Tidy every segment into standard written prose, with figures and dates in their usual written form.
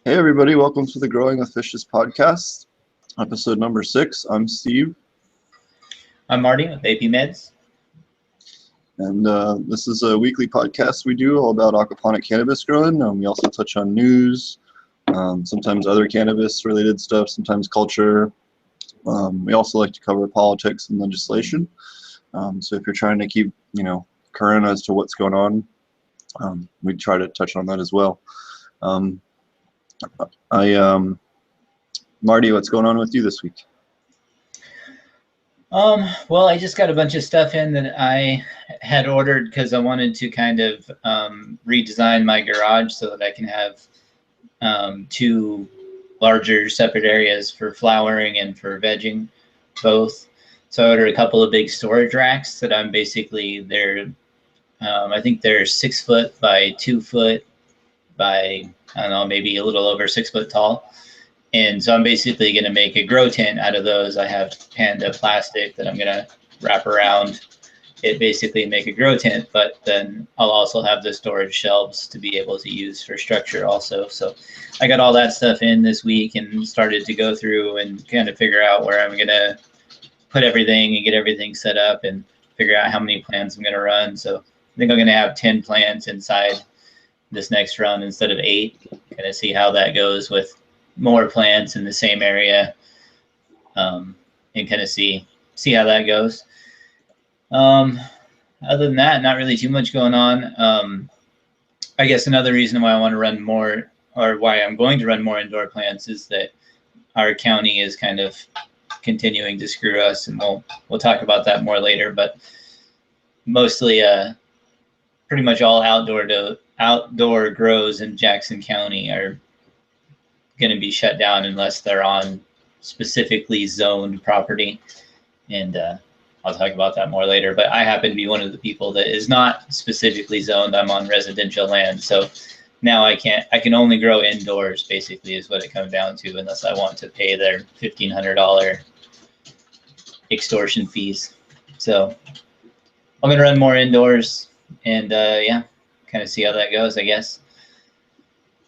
Hey everybody, welcome to the Growing with Fishes podcast, episode number 6. I'm Steve. I'm Marty with AP Meds. And this is a weekly podcast we do all about aquaponic cannabis growing. We also touch on news, sometimes other cannabis related stuff, sometimes culture. We also like to cover politics and legislation. So if you're trying to keep, current as to what's going on, we try to touch on that as well. Marty, what's going on with you this week? Well, I just got a bunch of stuff in that I had ordered because I wanted to kind of redesign my garage so that I can have two larger separate areas for flowering and for vegging both. So I ordered a couple of big storage racks that I'm basically, I think they're 6 foot by 2 foot by, I don't know, maybe a little over 6 foot tall. And so I'm basically going to make a grow tent out of those. I have Panda plastic that I'm going to wrap around it, basically make a grow tent, but then I'll also have the storage shelves to be able to use for structure also. So I got all that stuff in this week and started to go through and kind of figure out where I'm going to put everything and get everything set up and figure out how many plants I'm going to run. So I think I'm going to have 10 plants inside this next run instead of 8. Kind of see how that goes with more plants in the same area, and kind of see how that goes. Other than that, not really too much going on. I guess another reason why I want to run more, or why I'm going to run more indoor plants, is that our county is kind of continuing to screw us, and we'll talk about that more later. But mostly, pretty much all outdoor grows in Jackson County are going to be shut down unless they're on specifically zoned property, and I'll talk about that more later. But I happen to be one of the people that is not specifically zoned. I'm on residential land, so now I can only grow indoors, basically, is what it comes down to, unless I want to pay their $1,500 extortion fees. So I'm going to run more indoors and yeah, kind of see how that goes, I guess.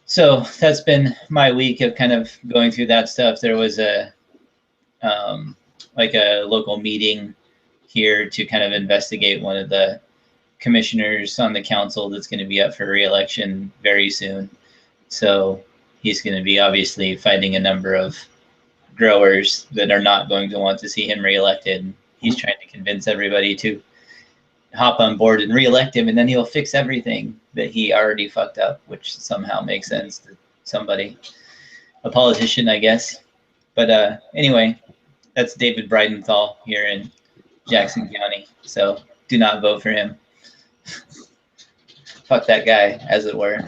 So that's been my week of kind of going through that stuff. There was a local meeting here to kind of investigate one of the commissioners on the council that's going to be up for re-election very soon. So he's going to be obviously fighting a number of growers that are not going to want to see him re-elected. He's trying to convince everybody to hop on board and re-elect him, and then he'll fix everything that he already fucked up, which somehow makes sense to somebody, a politician, I guess. But anyway, that's David Bridenthal here in Jackson County, so do not vote for him. Fuck that guy, as it were.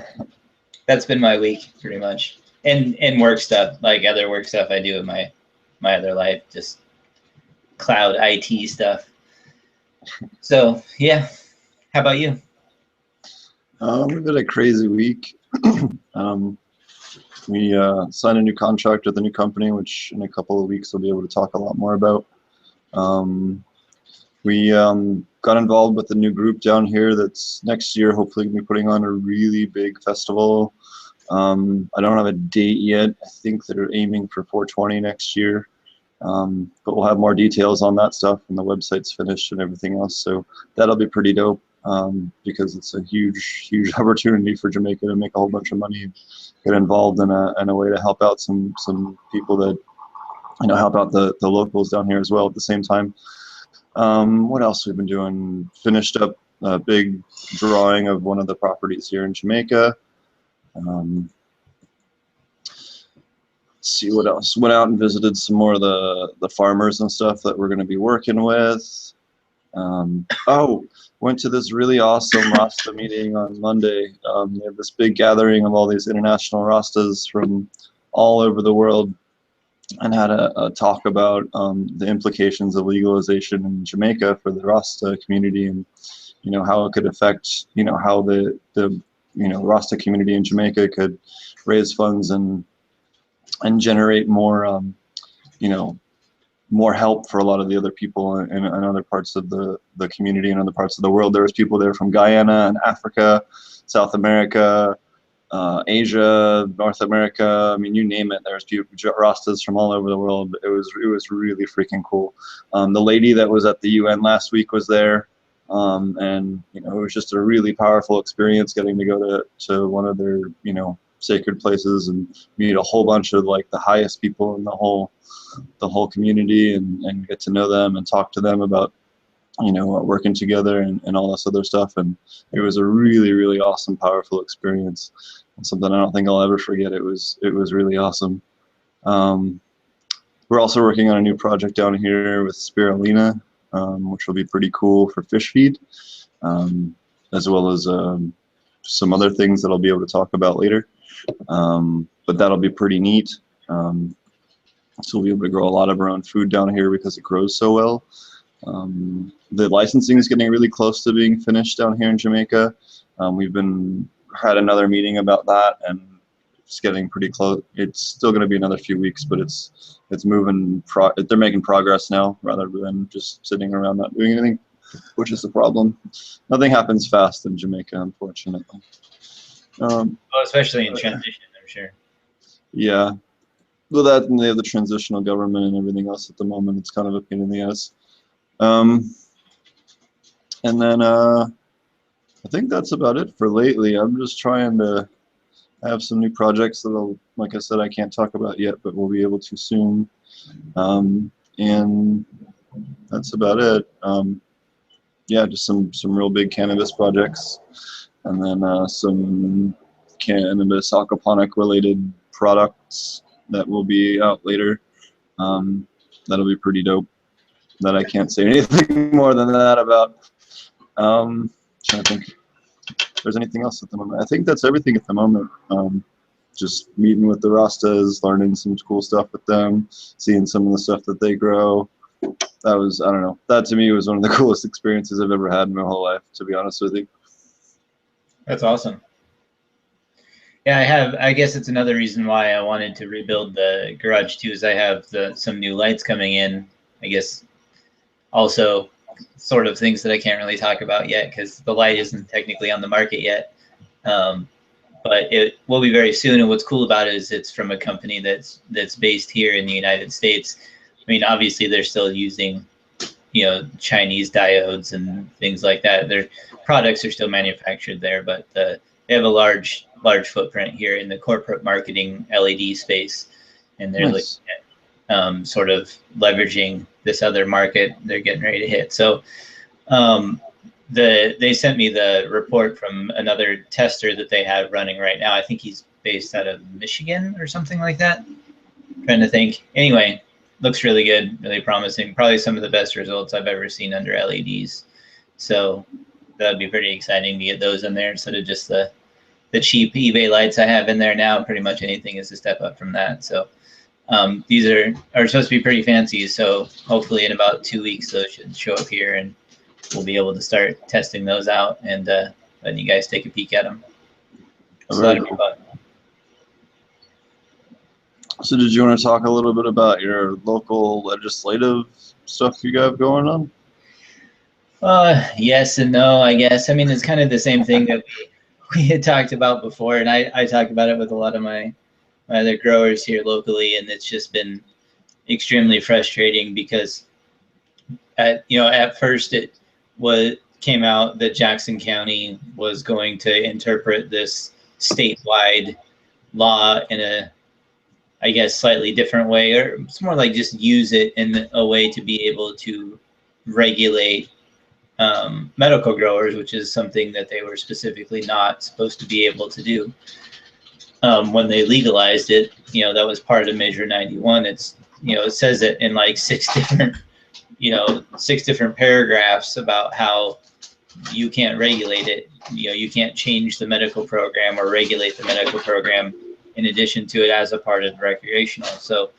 That's been my week, pretty much. And work stuff, like other work stuff I do in my other life, just cloud IT stuff. So yeah, how about you? We've had a crazy week. We signed a new contract with a new company, which in a couple of weeks we'll be able to talk a lot more about. We got involved with a new group down here that's next year hopefully going to be putting on a really big festival. I don't have a date yet. I think they're aiming for 420 next year. But we'll have more details on that stuff when the website's finished and everything else. So that'll be pretty dope, because it's a huge opportunity for Jamaica to make a whole bunch of money and get involved in a way to help out some people that, help out the locals down here as well at the same time. What else we've been doing? Finished up a big drawing of one of the properties here in Jamaica. See what else. Went out and visited some more of the farmers and stuff that we're going to be working with. Went to this really awesome Rasta meeting on Monday. They have this big gathering of all these international Rastas from all over the world, and had a talk about the implications of legalization in Jamaica for the Rasta community, and how it could affect how the Rasta community in Jamaica could raise funds and generate more, more help for a lot of the other people in other parts of the community and other parts of the world. There was people there from Guyana and Africa, South America, Asia, North America. I mean, you name it. There's people, Rastas from all over the world. It was really freaking cool. The lady that was at the UN last week was there, and you know, it was just a really powerful experience getting to go to one of their, you know, sacred places and meet a whole bunch of like the highest people in the whole community, and get to know them and talk to them about, you know, working together and all this other stuff. And it was a really awesome, powerful experience, and something I don't think I'll ever forget. It was really awesome. We're also working on a new project down here with spirulina, which will be pretty cool for fish feed, as well as some other things that I'll be able to talk about later. But that'll be pretty neat. So we'll be able to grow a lot of our own food down here because it grows so well. The licensing is getting really close to being finished down here in Jamaica. We've had another meeting about that, and it's getting pretty close. It's still going to be another few weeks, but it's moving. They're making progress now rather than just sitting around not doing anything, which is the problem. Nothing happens fast in Jamaica, unfortunately. Well, especially in transition, I'm sure. Yeah. Well, that, and they have the transitional government and everything else at the moment. It's kind of a pain in the ass. And then I think that's about it for lately. I'm just trying to have some new projects that like I said, I can't talk about yet, but we'll be able to soon. And that's about it. Yeah, just some real big cannabis projects, and then some cannabis aquaponic related products that will be out later. That'll be pretty dope. That I can't say anything more than that about. Trying to think if there's anything else at the moment. I think that's everything at the moment. Just meeting with the Rastas, learning some cool stuff with them, seeing some of the stuff that they grow. That was, I don't know, that to me was one of the coolest experiences I've ever had in my whole life, to be honest with you. That's awesome. Yeah, I guess it's another reason why I wanted to rebuild the garage too, is I have some new lights coming in. I guess also sort of things that I can't really talk about yet because the light isn't technically on the market yet. But it will be very soon. And what's cool about it is it's from a company that's based here in the United States. I mean, obviously they're still using, you know, Chinese diodes and things like that. Their products are still manufactured there, but they have a large footprint here in the corporate marketing LED space, and they're Nice. looking at sort of leveraging this other market they're getting ready to hit. So they sent me the report from another tester that they have running right now. I think he's based out of Michigan or something like that. I'm trying to think. Anyway, looks really good, really promising. Probably some of the best results I've ever seen under LEDs. So that'd be pretty exciting to get those in there instead of just the cheap eBay lights I have in there now. Pretty much anything is a step up from that. So these are supposed to be pretty fancy. So hopefully in about 2 weeks those should show up here, and we'll be able to start testing those out and letting you guys take a peek at them. So that'll be fun. So did you want to talk a little bit about your local legislative stuff you got going on? Yes and no, I guess. I mean, it's kind of the same thing that we had talked about before, and I talked about it with a lot of my other growers here locally, and it's just been extremely frustrating because at first it came out that Jackson County was going to interpret this statewide law in a, I guess, slightly different way, or it's more like just use it in a way to be able to regulate medical growers, which is something that they were specifically not supposed to be able to do. When they legalized it, that was part of Measure 91. It's, it says it in like 6 different paragraphs about how you can't regulate it. You can't change the medical program or regulate the medical program in addition to it as a part of recreational. So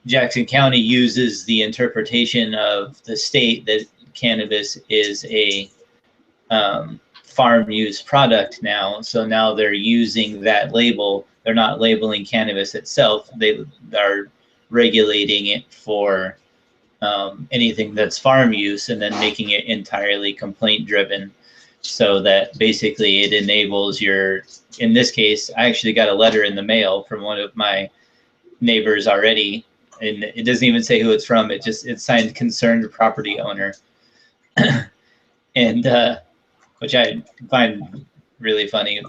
Jackson County uses the interpretation of the state that cannabis is a farm use product now. So now they're using that label. They're not labeling cannabis itself. They are regulating it for anything that's farm use and then making it entirely complaint driven. so that basically it enables your, in this case, I actually got a letter in the mail from one of my neighbors already, and it doesn't even say who it's from. It's signed concerned property owner. And which I find really funny.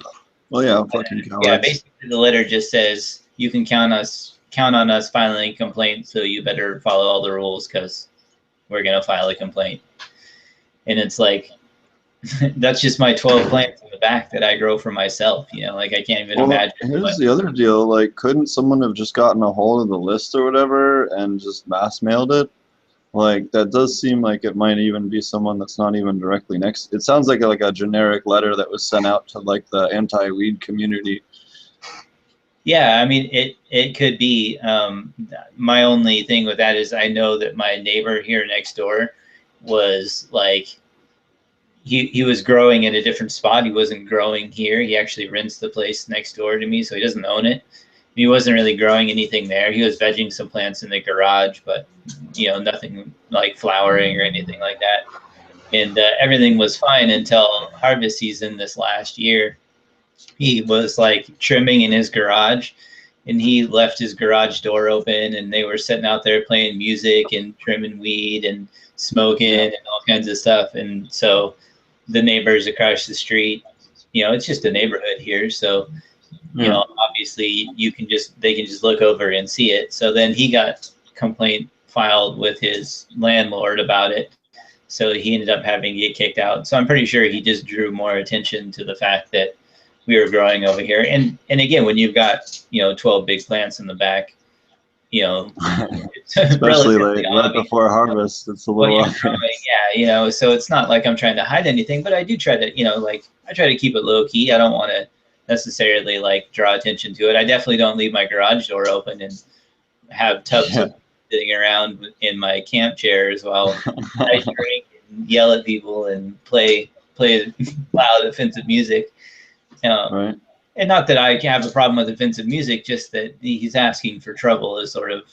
Well, yeah, fucking cowards. Yeah, basically the letter just says you can count on us filing a complaint, so you better follow all the rules because we're gonna file a complaint. And it's like, that's just my 12 plants in the back that I grow for myself. You know, like I can't even imagine. Here's the other deal. Like, couldn't someone have just gotten a hold of the list or whatever and just mass mailed it? Like, that does seem like it might even be someone that's not even directly next. It sounds like a generic letter that was sent out to like the anti-weed community. Yeah, I mean, it could be. My only thing with that is I know that my neighbor here next door was like, he was growing in a different spot. He wasn't growing here. He actually rents the place next door to me, so he doesn't own it. He wasn't really growing anything there. He was vegging some plants in the garage, but you know, nothing like flowering or anything like that. And everything was fine until harvest season this last year. He was like trimming in his garage, and he left his garage door open, and they were sitting out there playing music and trimming weed and smoking and all kinds of stuff. And so the neighbors across the street, you know, it's just a neighborhood here, so you know, obviously they can just look over and see it. So then he got complaint filed with his landlord about it, so he ended up having to get kicked out. So I'm pretty sure he just drew more attention to the fact that we were growing over here. And again, when you've got, you know, 12 big plants in the back, you know, especially like right before harvest, it's a little yeah, you know, so it's not like I'm trying to hide anything, but I do try to, you know, like I try to keep it low key. I don't want to necessarily like draw attention to it. I definitely don't leave my garage door open and have tubs sitting around in my camp chairs while I drink and yell at people and play loud offensive music. Right. And not that I have a problem with offensive music, just that he's asking for trouble is sort of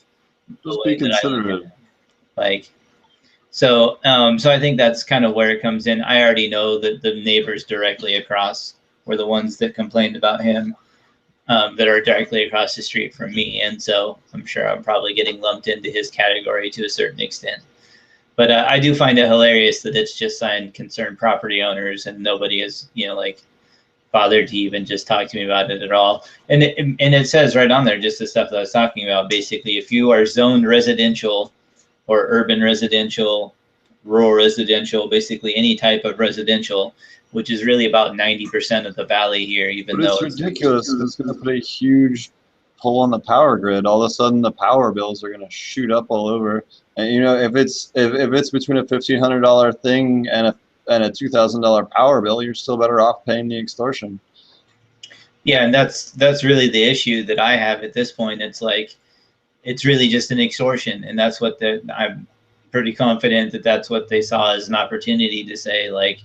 just be considerate. Like, so I think that's kind of where it comes in. I already know that the neighbors directly across were the ones that complained about him, that are directly across the street from me, and so I'm sure I'm probably getting lumped into his category to a certain extent. But I do find it hilarious that it's just signed concerned property owners, and nobody is, you know, like bothered to even just talk to me about it at all. And it says right on there just the stuff that I was talking about. Basically, if you are zoned residential or urban residential, rural residential, basically any type of residential, which is really about 90% of the valley here, even though it's ridiculous. It's going to put a huge pull on the power grid. All of a sudden, the power bills are going to shoot up all over. And you know, if it's between a $1,500 thing and a $2,000 power bill, you're still better off paying the extortion. Yeah, and that's really the issue that I have at this point. It's like, it's really just an extortion, and that's what I'm pretty confident that that's what they saw as an opportunity to say, like,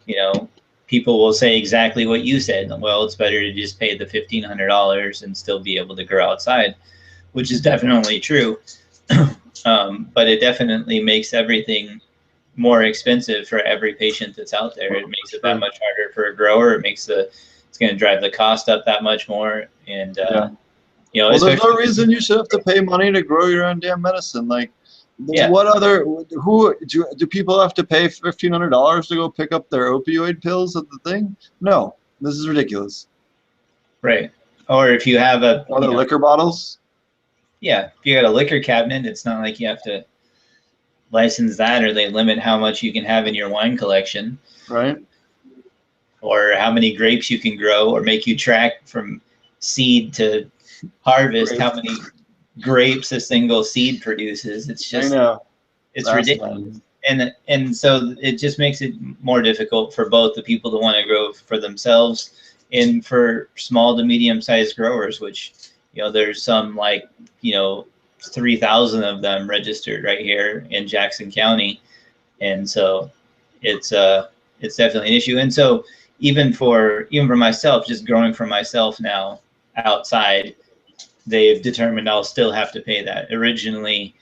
you know, people will say exactly what you said. Well, it's better to just pay the $1,500 and still be able to grow outside, which is definitely true. But it definitely makes everything more expensive for every patient that's out there. It makes it that much harder for a grower. It's going to drive the cost up that much more. And, you know, well, there's no reason you should have to pay money to grow your own damn medicine. Like, do people have to pay $1,500 to go pick up their opioid pills at the thing? No, this is ridiculous. Right. Or if you have other liquor bottles. Yeah, if you got a liquor cabinet, it's not like you have to license that, or they limit how much you can have in your wine collection. Right. Or how many grapes you can grow, or make you track from seed to harvest how many grapes a single seed produces. It's just, I know. It's ridiculous. And so it just makes it more difficult for both the people that want to grow for themselves and for small to medium sized growers, which, you know, there's some like, you know, 3,000 of them registered right here in Jackson County. And so it's definitely an issue. And so even for myself, just growing for myself now outside, they've determined I'll still have to pay that. Originally,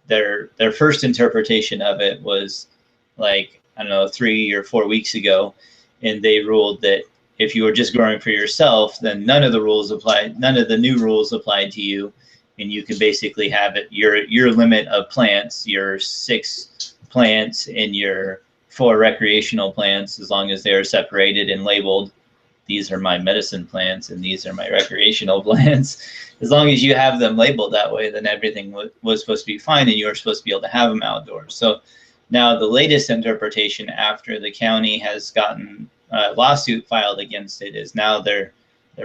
their first interpretation of it was like, I don't know, 3 or 4 weeks ago, and they ruled that if you were just growing for yourself, then none of the rules applied, none of the new rules applied to you, and you could basically have it your limit of plants, your 6 plants and your 4 recreational plants, as long as they are separated and labeled. These are my medicine plants and these are my recreational plants. As long as you have them labeled that way, then everything was supposed to be fine, and you were supposed to be able to have them outdoors. So now the latest interpretation, after the county has gotten a lawsuit filed against it, is now they're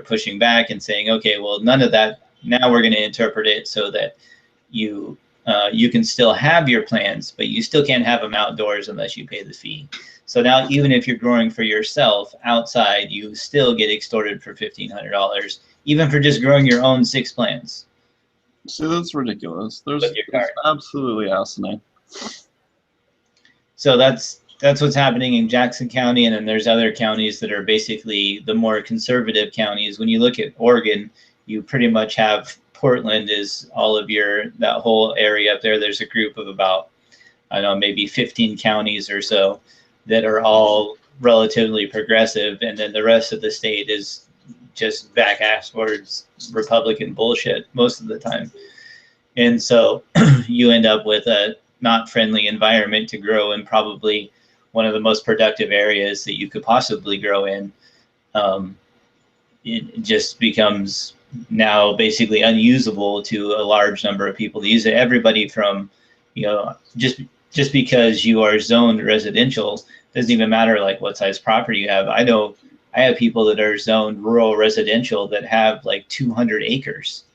pushing back and saying, okay, well, none of that. Now we're going to interpret it so that you can still have your plants, but you still can't have them outdoors unless you pay the fee. So now, even if you're growing for yourself outside, you still get extorted for $1,500, even for just growing your own 6 plants. See, that's ridiculous. It's absolutely asinine. So that's what's happening in Jackson County, and then there's other counties that are basically the more conservative counties. When you look at Oregon, you pretty much have Portland is all of that whole area up there. There's a group of about, I don't know, maybe 15 counties or so that are all relatively progressive, and then the rest of the state is just back ass towards Republican bullshit most of the time. And so you end up with a not friendly environment to grow in probably one of the most productive areas that you could possibly grow in. It just becomes now basically unusable to a large number of people to use it. Everybody from, just because you are zoned residential, doesn't even matter like what size property you have. I know I have people that are zoned rural residential that have like 200 acres,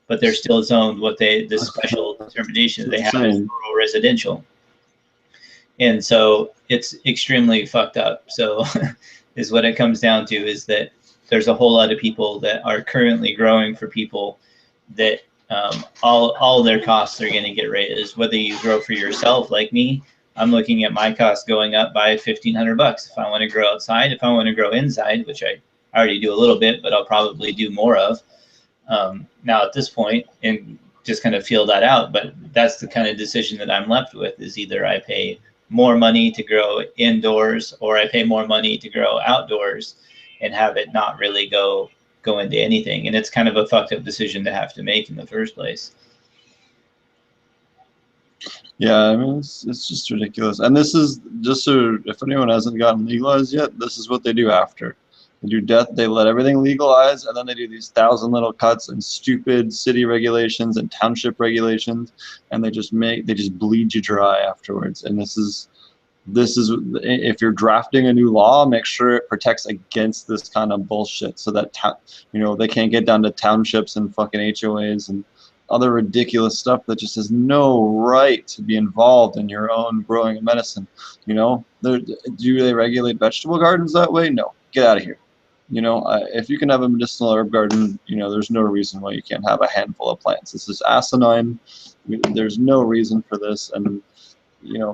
but they're still zoned the special determination they have is rural residential. And so it's extremely fucked up. So is what it comes down to, is that there's a whole lot of people that are currently growing for people that all their costs are going to get raised. Whether you grow for yourself like me, I'm looking at my costs going up by $1,500 if I want to grow outside. If I want to grow inside, which I already do a little bit, but I'll probably do more of now at this point, and just kind of feel that out. But that's the kind of decision that I'm left with, is either I pay more money to grow indoors or I pay more money to grow outdoors and have it not really go into anything. And it's kind of a fucked up decision to have to make in the first place. Yeah, I mean, it's just ridiculous. And this is just so, if anyone hasn't gotten legalized yet, this is what they do after. They let everything legalize, and then they do these 1,000 little cuts and stupid city regulations and township regulations, and they just bleed you dry afterwards. And this is if you're drafting a new law, make sure it protects against this kind of bullshit, so that they can't get down to townships and fucking HOAs and other ridiculous stuff that just has no right to be involved in your own growing of medicine. Do they regulate vegetable gardens that way? No, get out of here. If you can have a medicinal herb garden, there's no reason why you can't have a handful of plants. This is asinine. There's no reason for this. And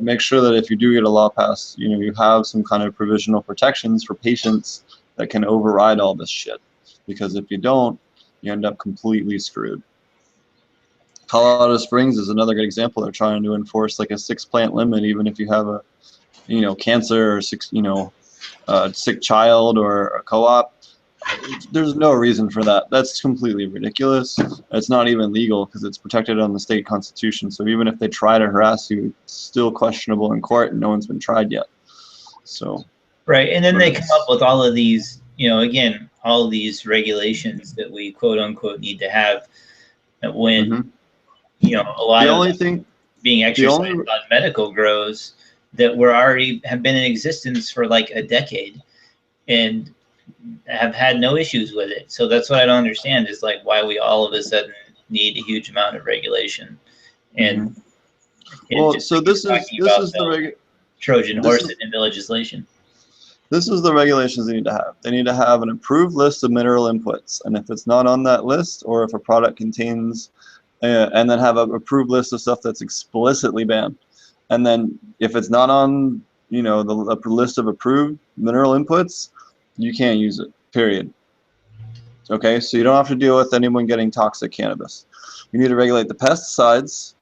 make sure that if you do get a law passed, you have some kind of provisional protections for patients that can override all this shit. Because if you don't, you end up completely screwed. Colorado Springs is another good example. They're trying to enforce like a 6-plant limit, even if you have a, cancer or sick child or a co-op. There's no reason for that. That's completely ridiculous. It's not even legal because it's protected on the state constitution. So even if they try to harass you, it's still questionable in court, and no one's been tried yet. So right, and then they come up with all of these, again, all of these regulations that we quote unquote need to have, when a lot of them being exercised on medical grows that have been in existence for like a decade and have had no issues with it. So that's what I don't understand, is like why we all of a sudden need a huge amount of regulation. And this is the Trojan horse in the legislation. This is the regulations they need to have. They need to have an approved list of mineral inputs, and if it's not on that list, or if a product contains, and then have an approved list of stuff that's explicitly banned. And then if it's not on, the list of approved mineral inputs, you can't use it, period. Okay, so you don't have to deal with anyone getting toxic cannabis. You need to regulate the pesticides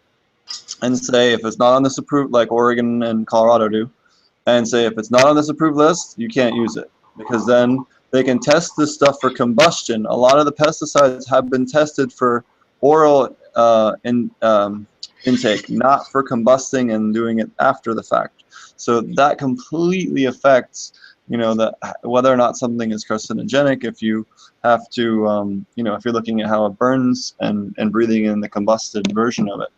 and say if it's not on this approved, like Oregon and Colorado do, and say, if it's not on this approved list, you can't use it, because then they can test this stuff for combustion. A lot of the pesticides have been tested for oral intake, not for combusting and doing it after the fact. So that completely affects, whether or not something is carcinogenic. If you have to, if you're looking at how it burns and breathing in the combusted version of it.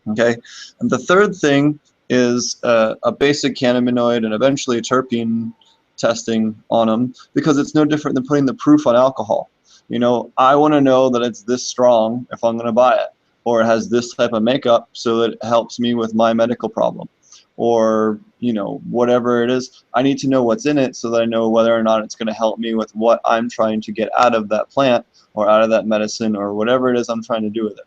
Okay, and the third thing is a basic cannabinoid and eventually terpene testing on them, because it's no different than putting the proof on alcohol. I want to know that it's this strong if I'm going to buy it, or it has this type of makeup so that it helps me with my medical problem, or whatever it is. I need to know what's in it so that I know whether or not it's going to help me with what I'm trying to get out of that plant or out of that medicine or whatever it is I'm trying to do with it.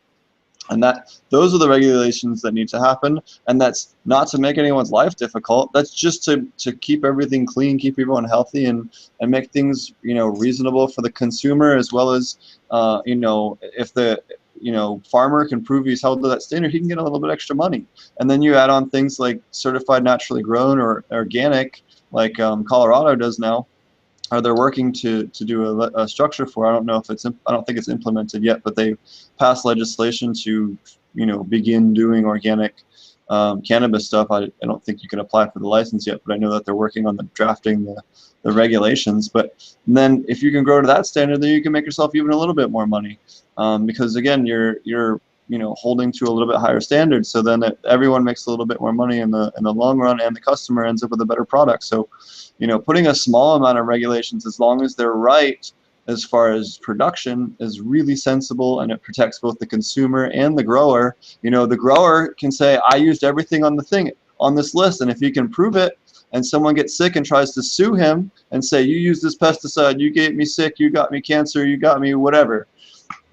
And those are the regulations that need to happen, and that's not to make anyone's life difficult. That's just to keep everything clean, keep everyone healthy, and make things reasonable for the consumer, as well as if the farmer can prove he's held to that standard, he can get a little bit extra money. And then you add on things like certified naturally grown or organic, like Colorado does now, or they're working to do a structure for. I don't know if I don't think it's implemented yet, but they passed legislation to begin doing organic cannabis stuff. I don't think you can apply for the license yet, but I know that they're working on drafting the regulations. But then if you can grow to that standard, then you can make yourself even a little bit more money, because again, you're holding to a little bit higher standards. So then everyone makes a little bit more money in the long run, and the customer ends up with a better product. So putting a small amount of regulations, as long as they're right as far as production, is really sensible, and it protects both the consumer and the grower. The grower can say, I used everything on this list, and if he can prove it, and someone gets sick and tries to sue him and say, you used this pesticide, you gave me sick, you got me cancer, you got me whatever,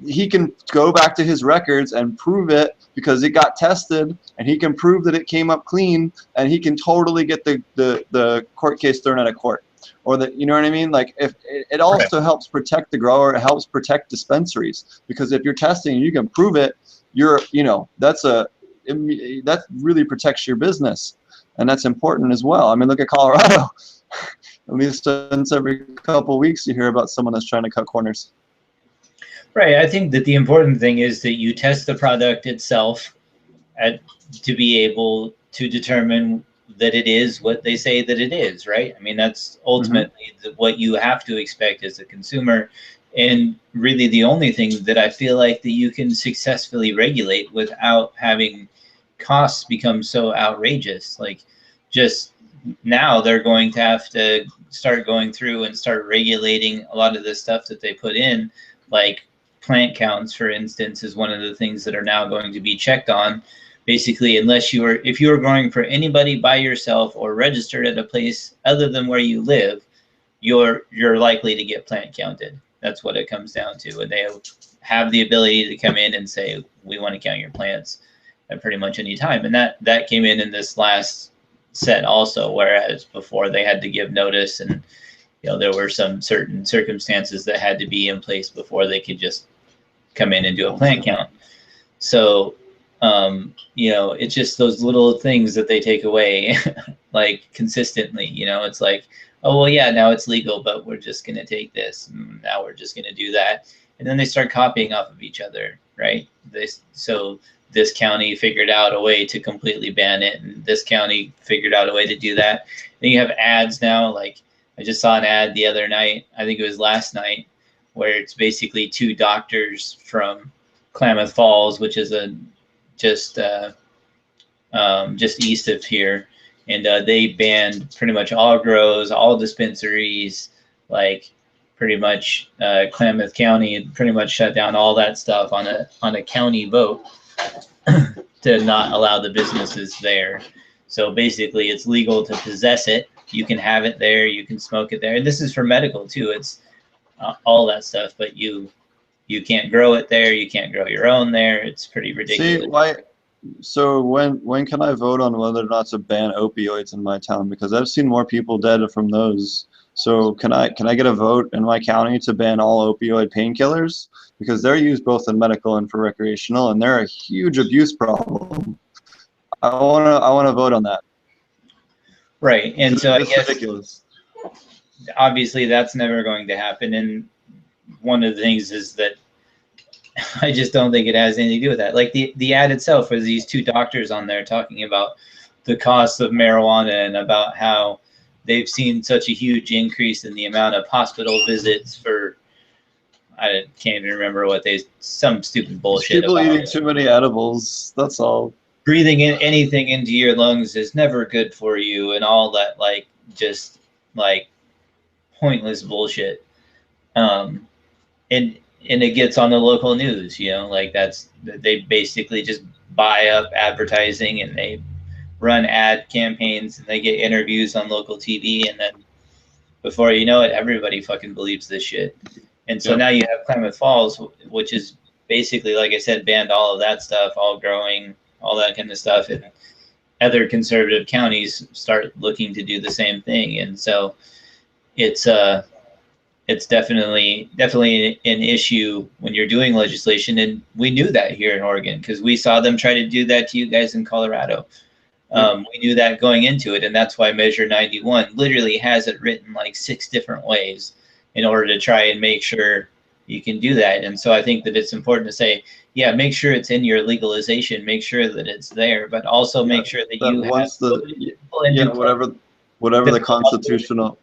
he can go back to his records and prove it, because it got tested, and he can prove that it came up clean, and he can totally get the court case thrown out of court. Or you know what I mean? Like, if it also helps protect the grower, it helps protect dispensaries, because if you're testing and you can prove it, that really protects your business, and that's important as well. I mean, look at Colorado. At least once every couple of weeks you hear about someone that's trying to cut corners. Right. I think that the important thing is that you test the product itself to be able to determine that it is what they say that it is, right? I mean, that's ultimately what you have to expect as a consumer. And really the only thing that I feel like that you can successfully regulate without having costs become so outrageous. Like, just now they're going to have to start going through and start regulating a lot of the stuff that they put in, like plant counts, for instance, is one of the things that are now going to be checked on. Basically, if you are growing for anybody by yourself or registered at a place other than where you live, you're likely to get plant counted. That's what it comes down to. And they have the ability to come in and say, we want to count your plants at pretty much any time. And that came in this last set also, whereas before they had to give notice, and there were some certain circumstances that had to be in place before they could just come in and do a plant count. So it's just those little things that they take away like consistently. It's like, oh well, yeah, now it's legal, but we're just going to take this, and now we're just going to do that, and then they start copying off of each other, right? So this county figured out a way to completely ban it, and this county figured out a way to do that. Then you have ads now. Like, I just saw an ad the other night, I think it was last night, where it's basically two doctors from Klamath Falls, which is just east of here, and they banned pretty much all grows, all dispensaries, like pretty much Klamath County pretty much shut down all that stuff on a county vote to not allow the businesses there. So basically, it's legal to possess it. You can have it there. You can smoke it there. And this is for medical too. It's all that stuff, but you can't grow it there. You can't grow your own there. It's pretty ridiculous. See, why? So when can I vote on whether or not to ban opioids in my town? Because I've seen more people dead from those. So can I get a vote in my county to ban all opioid painkillers? Because they're used both in medical and for recreational, and they're a huge abuse problem. I wanna vote on that. Right. And so I It's guess ridiculous. obviously that's never going to happen. And one of the things is that I just don't think it has anything to do with that. Like the ad itself was these two doctors on there talking about the cost of marijuana and about how they've seen such a huge increase in the amount of hospital visits for, I can't even remember what some stupid bullshit People about eating too many edibles. That's all. breathing in anything into your lungs is never good for you and all that, like, just like pointless bullshit. Um, and it gets on the local news, like they basically just buy up advertising and they run ad campaigns and they get interviews on local TV, and then before you know it, everybody fucking believes this shit. And so now you have Klamath Falls, which is basically, like I said, banned all of that stuff, all growing, all that kind of stuff, and other conservative counties start looking to do the same thing. And so it's definitely an issue when you're doing legislation, and we knew that here in Oregon because we saw them try to do that to you guys in Colorado. We knew that going into it, and that's why Measure 91 literally has it written like 6 different ways in order to try and make sure you can do that. And so I think that it's important to say, yeah, make sure it's in your legalization, make sure that it's there, but also make sure that you once have whatever the constitutional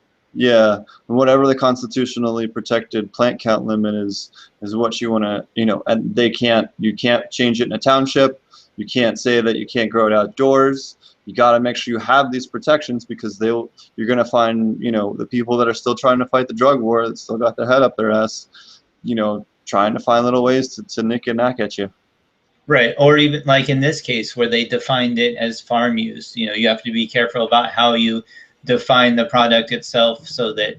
whatever the constitutionally protected plant count limit is what you want to, and you can't change it in a township. You can't say that you can't grow it outdoors. You got to make sure you have these protections, because you're going to find, the people that are still trying to fight the drug war, that still got their head up their ass, trying to find little ways to nick and knack at you. Right. Or even like in this case where they defined it as farm use, you have to be careful about how you define the product itself, so that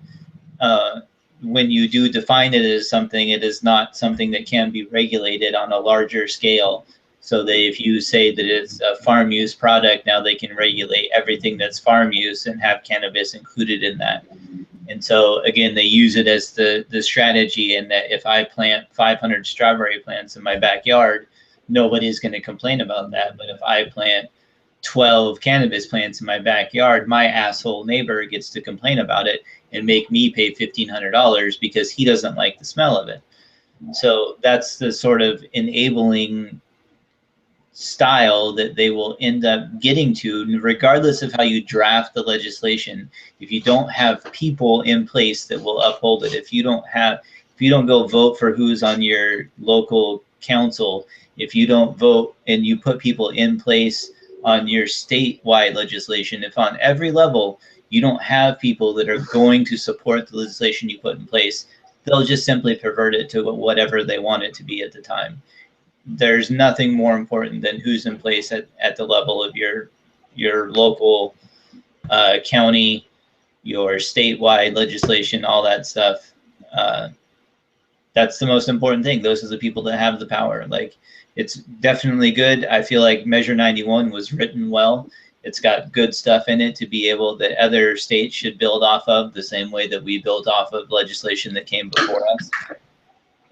when you do define it as something, it is not something that can be regulated on a larger scale. So that if you say that it's a farm use product, now they can regulate everything that's farm use and have cannabis included in that. And so again, they use it as the strategy, in that if I plant 500 strawberry plants in my backyard, nobody's going to complain about that. But if I plant 12 cannabis plants in my backyard, my asshole neighbor gets to complain about it and make me pay $1,500 because he doesn't like the smell of it. So that's the sort of enabling style that they will end up getting to, regardless of how you draft the legislation. If you don't have people in place that will uphold it, if you don't go vote for who's on your local council, if you don't vote and you put people in place on your statewide legislation, if on every level you don't have people that are going to support the legislation you put in place, they'll just simply pervert it to whatever they want it to be at the time. There's nothing more important than who's in place at the level of your local county, your statewide legislation, all that stuff. That's the most important thing. Those are the people that have the power. Like, it's definitely good. I feel like Measure 91 was written well. It's got good stuff in it to be able that other states should build off of, the same way that we built off of legislation that came before us.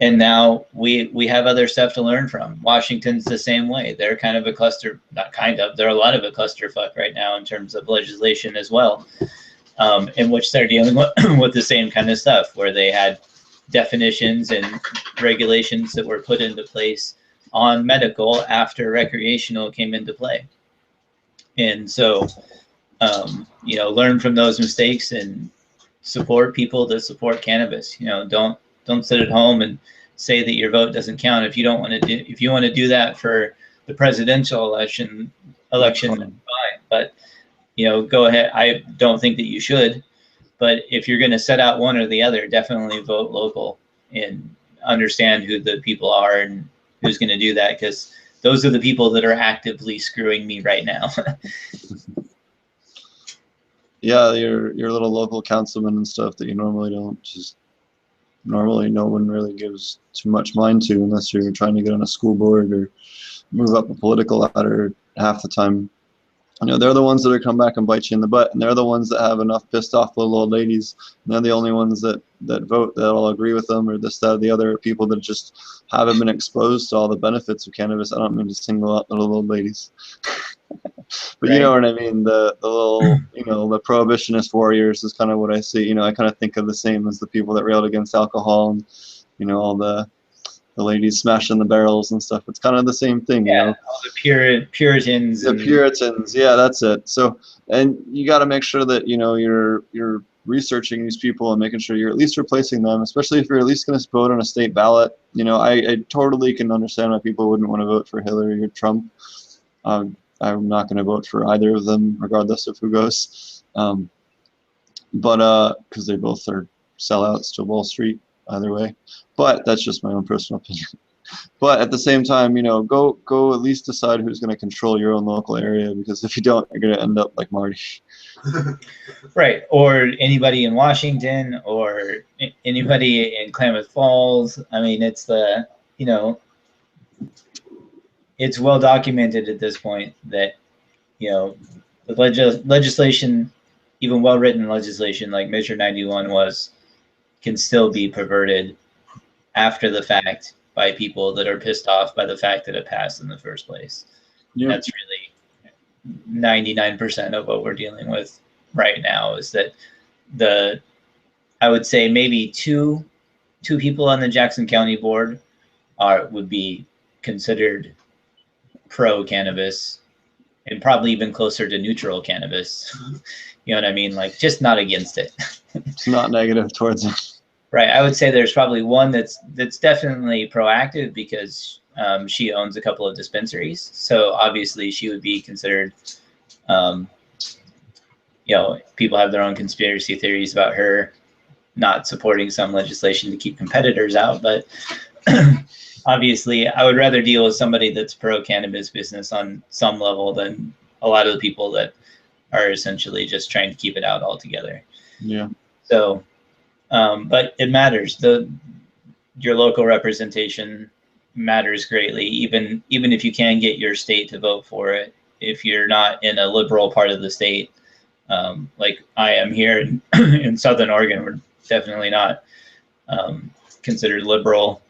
And now we have other stuff to learn from. Washington's the same way. They're kind of a cluster, not kind of, they're a lot of a clusterfuck right now in terms of legislation as well, in which they're dealing with the same kind of stuff, where they had definitions and regulations that were put into place on medical after recreational came into play. And so, learn from those mistakes and support people that support cannabis. Don't sit at home and say that your vote doesn't count. If you want to do that for the presidential election, that's fine. But go ahead. I don't think that you should. But if you're going to set out one or the other, definitely vote local and understand who the people are and who's going to do that, because those are the people that are actively screwing me right now. Yeah, your little local councilman and stuff that you normally don't normally no one really gives too much mind to, unless you're trying to get on a school board or move up a political ladder. Half the time, they're the ones that are come back and bite you in the butt, and they're the ones that have enough pissed off little old ladies, and they're the only ones that vote that'll agree with them, or this, that, or the other, people that just haven't been exposed to all the benefits of cannabis. I don't mean to single out little old ladies. But Right. you know what I mean? The little, you know, the prohibitionist warriors is kind of what I see. You know, I kind of think of the same as the people that railed against alcohol and, you know, all the ladies smashing the barrels and stuff. It's kind of the same thing, you Yeah, know. all the Puritans The and Puritans, yeah, that's it. So, and you got to make sure that, you know, you're researching these people and making sure you're at least replacing them, especially if you're at least going to vote on a state ballot. You know, I totally can understand why people wouldn't want to vote for Hillary or Trump. I'm not going to vote for either of them, regardless of who goes. But because they both are sellouts to Wall Street, either way. But that's just my own personal opinion. But at the same time, you know, go at least decide who's going to control your own local area, because if you don't, you're going to end up like Marty. right, or anybody in Washington, or anybody in Klamath Falls. I mean, it's the, you know, it's well documented at this point that, you know, the legislation, even well-written legislation like Measure 91 was, can still be perverted after the fact by people that are pissed off by the fact that it passed in the first place. Yep. That's really 99% of what we're dealing with right now, is that I would say maybe two people on the Jackson County board would be considered pro cannabis, and probably even closer to neutral cannabis. You know what I mean? Like, just not against it. It's not negative towards it. Right. I would say there's probably one that's definitely proactive, because she owns a couple of dispensaries. So obviously she would be considered, you know, people have their own conspiracy theories about her not supporting some legislation to keep competitors out. But obviously I would rather deal with somebody that's pro cannabis business on some level than a lot of the people that are essentially just trying to keep it out altogether. Yeah. So, but it matters. Your local representation matters greatly, even if you can get your state to vote for it. If you're not in a liberal part of the state, like I am here in Southern Oregon, we're definitely not considered liberal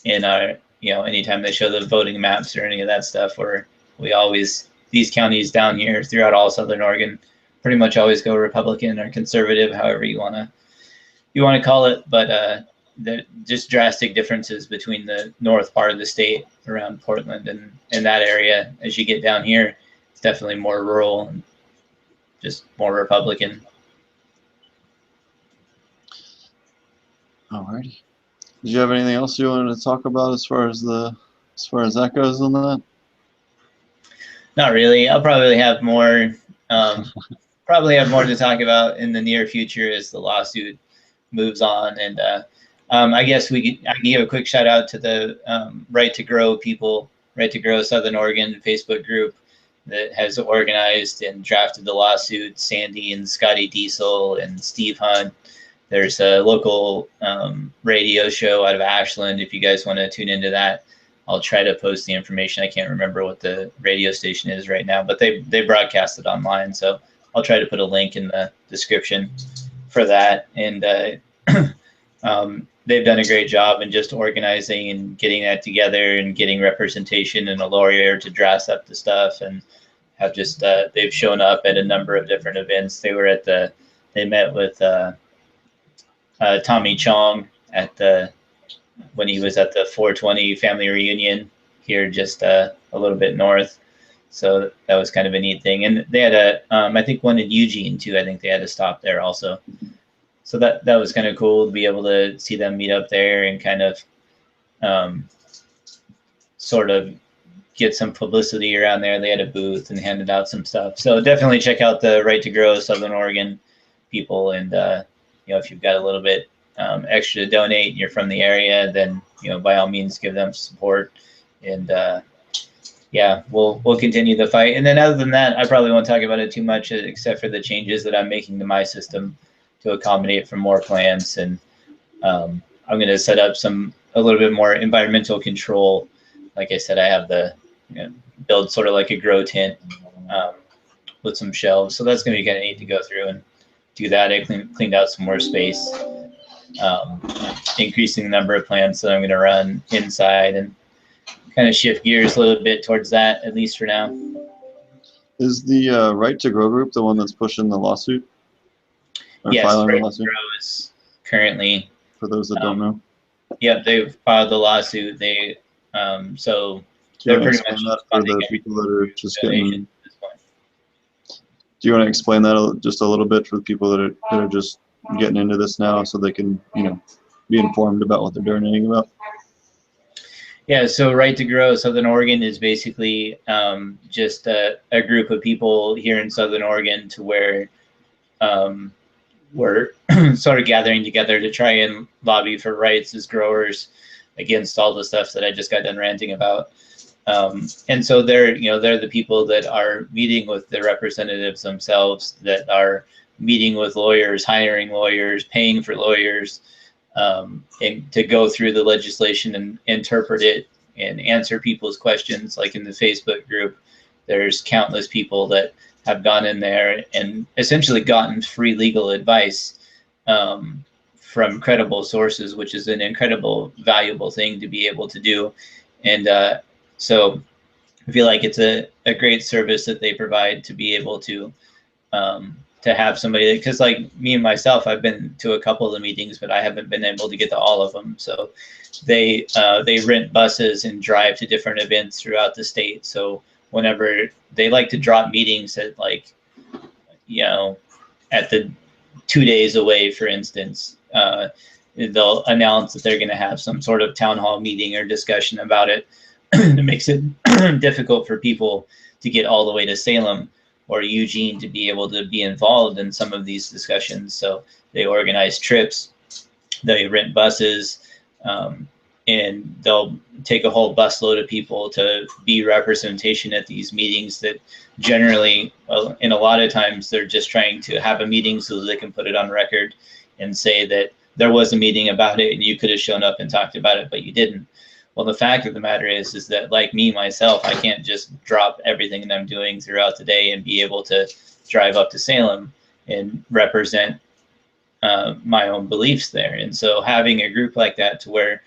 in our, you know, anytime they show the voting maps or any of that stuff, where we always, these counties down here throughout all Southern Oregon pretty much always go Republican or conservative, however you want to call it. But just drastic differences between the north part of the state around Portland and that area. As you get down here, it's definitely more rural and just more Republican. Alrighty. Did you have anything else you wanted to talk about as far as that goes on that? Not really. I'll probably have more. Probably have more to talk about in the near future as the lawsuit moves on. And I guess I can give a quick shout out to the Right to Grow people, Right to Grow Southern Oregon Facebook group that has organized and drafted the lawsuit. Sandy and Scotty Diesel and Steve Hunt. There's a local radio show out of Ashland. If you guys want to tune into that, I'll try to post the information. I can't remember what the radio station is right now, but they broadcast it online. So I'll try to put a link in the description for that. And they've done a great job in just organizing and getting that together and getting representation and a lawyer to draft up the stuff, and have just they've shown up at a number of different events. They met with Tommy Chong when he was at the 420 family reunion here, just a little bit north. So that was kind of a neat thing. And they had I think one in Eugene too. I think they had a stop there also. So that was kind of cool to be able to see them meet up there and kind of sort of get some publicity around there. They had a booth and handed out some stuff. So definitely check out the Right to Grow Southern Oregon people. And you know, if you've got a little bit extra to donate and you're from the area, then, you know, by all means give them support. And yeah, we'll continue the fight. And then other than that, I probably won't talk about it too much, except for the changes that I'm making to my system to accommodate for more plants. And I'm going to set up a little bit more environmental control. Like I said, I have build sort of like a grow tent with some shelves. So that's going to be kind of neat to go through and do that. I cleaned out some more space, increasing the number of plants that I'm going to run inside, and kind of shift gears a little bit towards that, at least for now. Is the Right to Grow group the one that's pushing the lawsuit? Or Yes, filing the Right to lawsuit? Grow is currently. For those that don't know. Yeah, they've filed the lawsuit. They so Do you they're want to pretty explain much that for funding the everything people that are just through donations getting? at this point. Do you want to explain that just a little bit for the people that are just getting into this now, so they can, you know, be informed about what they're donating about? Yeah, so Right to Grow Southern Oregon is basically just a group of people here in Southern Oregon to where we're sort of gathering together to try and lobby for rights as growers against all the stuff that I just got done ranting about. And so they're the people that are meeting with the representatives themselves, that are meeting with lawyers, hiring lawyers, paying for lawyers, and to go through the legislation and interpret it and answer people's questions. Like in the Facebook group, there's countless people that have gone in there and essentially gotten free legal advice from credible sources, which is an incredible, valuable thing to be able to do. And so I feel like it's a great service that they provide to be able to have somebody, because like me and myself, I've been to a couple of the meetings, but I haven't been able to get to all of them. So they rent buses and drive to different events throughout the state. So whenever they like to drop meetings at, like, at the 2 days away, for instance, they'll announce that they're going to have some sort of town hall meeting or discussion about it. It makes it difficult for people to get all the way to Salem or Eugene to be able to be involved in some of these discussions. So they organize trips, they rent buses, and they'll take a whole busload of people to be representation at these meetings that generally, in a lot of times, they're just trying to have a meeting so that they can put it on record and say that there was a meeting about it and you could have shown up and talked about it, but you didn't. Well, the fact of the matter is that, like me, myself, I can't just drop everything that I'm doing throughout the day and be able to drive up to Salem and represent my own beliefs there. And so having a group like that to where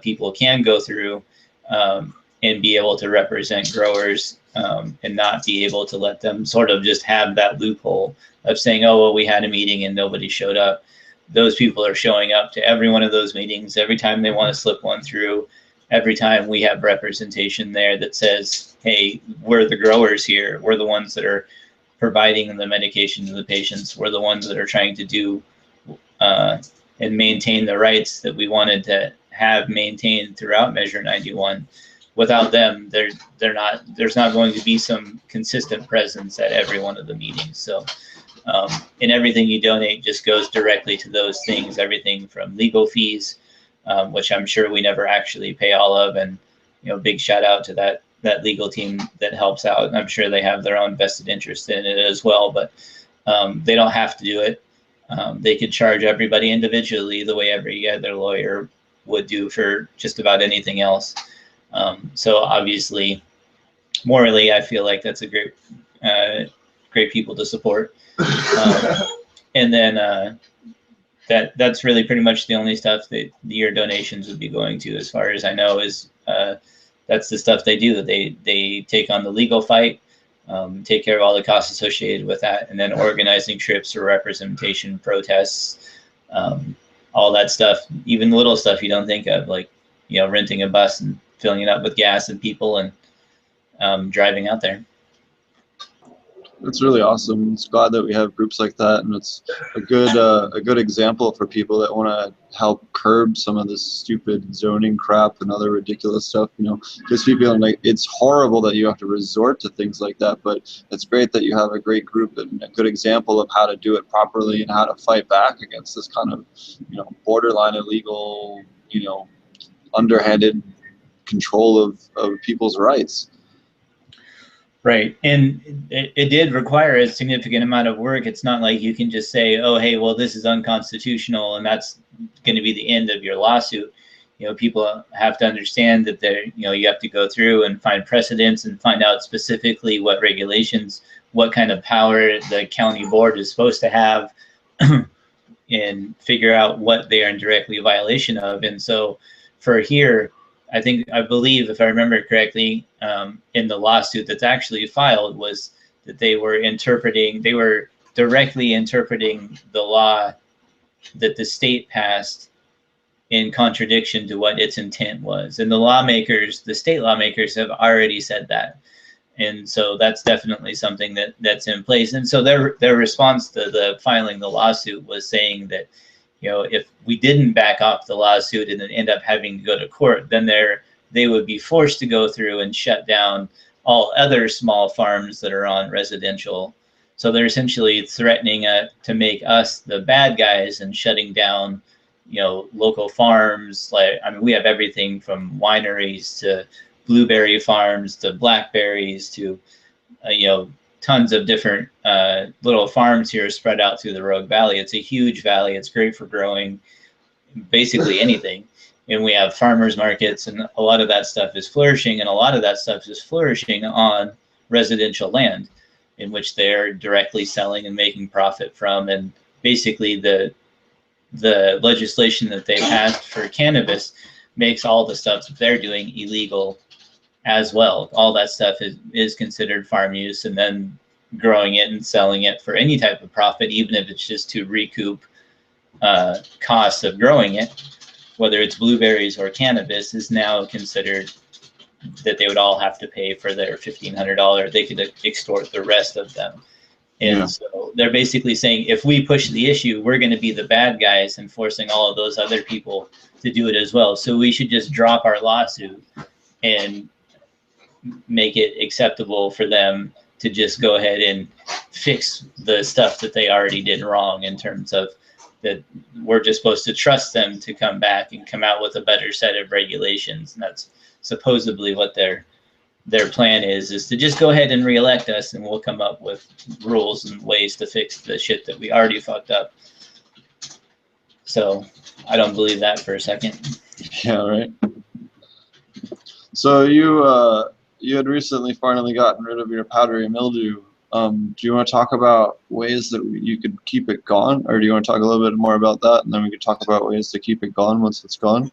people can go through and be able to represent growers and not be able to let them sort of just have that loophole of saying, oh, well, we had a meeting and nobody showed up. Those people are showing up to every one of those meetings every time they want to slip one through. Every time we have representation there that says, hey, we're the growers here. We're the ones that are providing the medication to the patients. We're the ones that are trying to do and maintain the rights that we wanted to have maintained throughout Measure 91. Without them, there's not going to be some consistent presence at every one of the meetings. So, and everything you donate just goes directly to those things, everything from legal fees, which I'm sure we never actually pay all of, and big shout out to that legal team that helps out. And I'm sure they have their own vested interest in it as well, but they don't have to do it. They could charge everybody individually the way every other lawyer would do for just about anything else. So obviously, morally, I feel like that's a great people to support. And then that's really pretty much the only stuff that your donations would be going to, as far as I know, is that's the stuff they do. They take on the legal fight, take care of all the costs associated with that, and then organizing trips or representation, protests, all that stuff, even the little stuff you don't think of, like renting a bus and filling it up with gas and people and driving out there. It's really awesome. It's glad that we have groups like that, and it's a good example for people that want to help curb some of this stupid zoning crap and other ridiculous stuff. Just people, like, it's horrible that you have to resort to things like that, but it's great that you have a great group and a good example of how to do it properly and how to fight back against this kind of borderline illegal, underhanded control of people's rights. Right. And it did require a significant amount of work. It's not like you can just say, oh, hey, well, this is unconstitutional and that's going to be the end of your lawsuit. People have to understand that you have to go through and find precedents and find out specifically what regulations, what kind of power the county board is supposed to have and figure out what they are in directly a violation of. And so for here, I believe, if I remember correctly, in the lawsuit that's actually filed, was that they were directly interpreting the law that the state passed in contradiction to what its intent was. And the state lawmakers have already said that. And so that's definitely something that's in place. And so their response to the filing the lawsuit was saying that, if we didn't back off the lawsuit and then end up having to go to court, then they would be forced to go through and shut down all other small farms that are on residential. So they're essentially threatening to make us the bad guys and shutting down, local farms. We have everything from wineries to blueberry farms to blackberries to, tons of different little farms here spread out through the Rogue Valley. It's a huge valley. It's great for growing basically anything. And we have farmers markets, and a lot of that stuff is flourishing, and a lot of that stuff is flourishing on residential land in which they're directly selling and making profit from. And basically the legislation that they passed for cannabis makes all the stuff that they're doing illegal as well. All that stuff is considered farm use, and then growing it and selling it for any type of profit, even if it's just to recoup costs of growing it, whether it's blueberries or cannabis, is now considered that they would all have to pay for their $1,500. They could extort the rest of them. And so they're basically saying, if we push the issue, we're going to be the bad guys and forcing all of those other people to do it as well. So we should just drop our lawsuit and make it acceptable for them to just go ahead and fix the stuff that they already did wrong, in terms of that we're just supposed to trust them to come back and come out with a better set of regulations. And that's supposedly what their plan is to just go ahead and reelect us, and we'll come up with rules and ways to fix the shit that we already fucked up. So I don't believe that for a second. Yeah, right. So you had recently finally gotten rid of your powdery mildew. Do you want to talk about ways that you could keep it gone, or do you want to talk a little bit more about that, and then we could talk about ways to keep it gone once it's gone?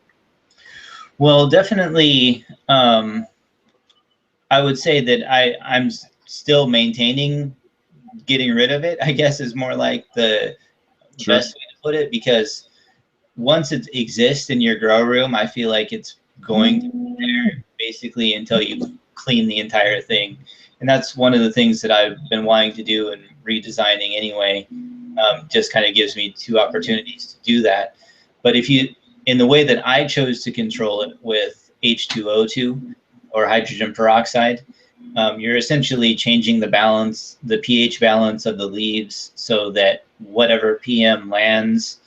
Well, definitely, I would say that I'm still maintaining getting rid of it, I guess, is more like the best way to put it, because once it exists in your grow room, I feel like it's going to be there basically until you clean the entire thing. And that's one of the things that I've been wanting to do and redesigning anyway. Just kind of gives me two opportunities to do that. But in the way that I chose to control it with H2O2 or hydrogen peroxide, you're essentially changing the pH balance of the leaves, so that whatever PM lands,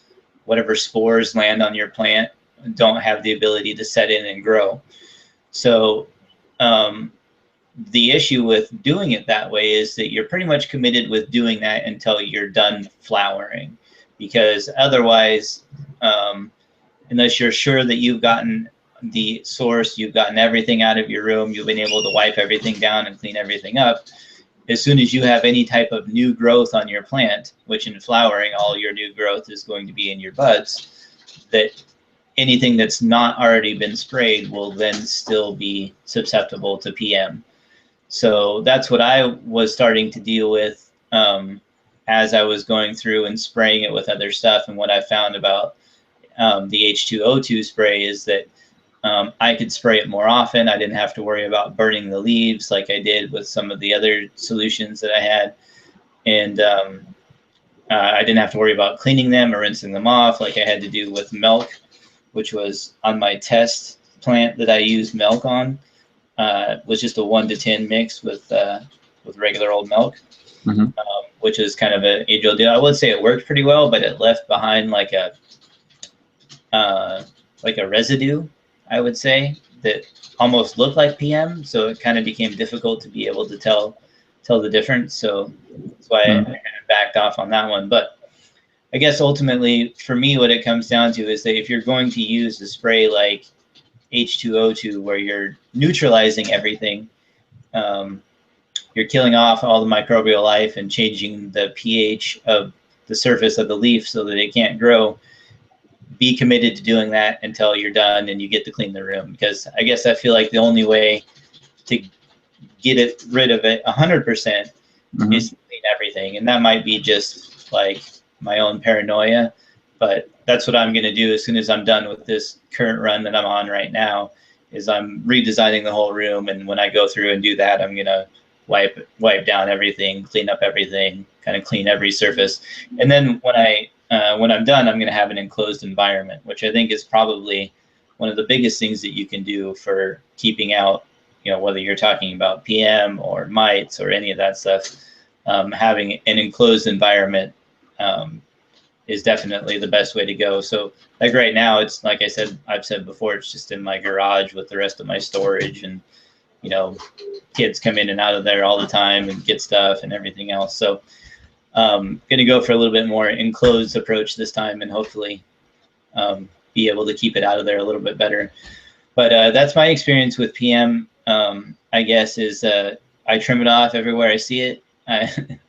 whatever spores land on your plant, don't have the ability to set in and grow. So the issue with doing it that way is that you're pretty much committed with doing that until you're done flowering, because otherwise, unless you're sure that you've gotten the source, you've gotten everything out of your room, you've been able to wipe everything down and clean everything up, as soon as you have any type of new growth on your plant, which in flowering, all your new growth is going to be in your buds, that anything that's not already been sprayed will then still be susceptible to PM. So that's what I was starting to deal with as I was going through and spraying it with other stuff. And what I found about the H2O2 spray is that I could spray it more often. I didn't have to worry about burning the leaves like I did with some of the other solutions that I had. And I didn't have to worry about cleaning them or rinsing them off like I had to do with milk, which was on my test plant that I used milk on. Was just a 1 to 10 mix with regular old milk, which is kind of an age-old deal. I would say it worked pretty well, but it left behind like a residue, I would say, that almost looked like PM. So it kind of became difficult to be able to tell the difference. So that's why I kind of backed off on that one. But I guess ultimately for me, what it comes down to is that if you're going to use a spray like H2O2, where you're neutralizing everything, you're killing off all the microbial life and changing the pH of the surface of the leaf so that it can't grow, be committed to doing that until you're done and you get to clean the room. Because I guess I feel like the only way to get rid of it 100% Mm-hmm. is to clean everything. And that might be just like my own paranoia, but that's what I'm going to do as soon as I'm done with this current run that I'm on right now, is I'm redesigning the whole room. And when I go through and do that, I'm going to wipe down everything, clean up everything, kind of clean every surface. And then when I'm done, I'm going to have an enclosed environment, which I think is probably one of the biggest things that you can do for keeping out, whether you're talking about PM or mites or any of that stuff. Having an enclosed environment is definitely the best way to go. So like right now, it's like I've said before, it's just in my garage with the rest of my storage, and kids come in and out of there all the time and get stuff and everything else. So going to go for a little bit more enclosed approach this time, and hopefully be able to keep it out of there a little bit better. But that's my experience with PM. I guess is I trim it off everywhere I see it.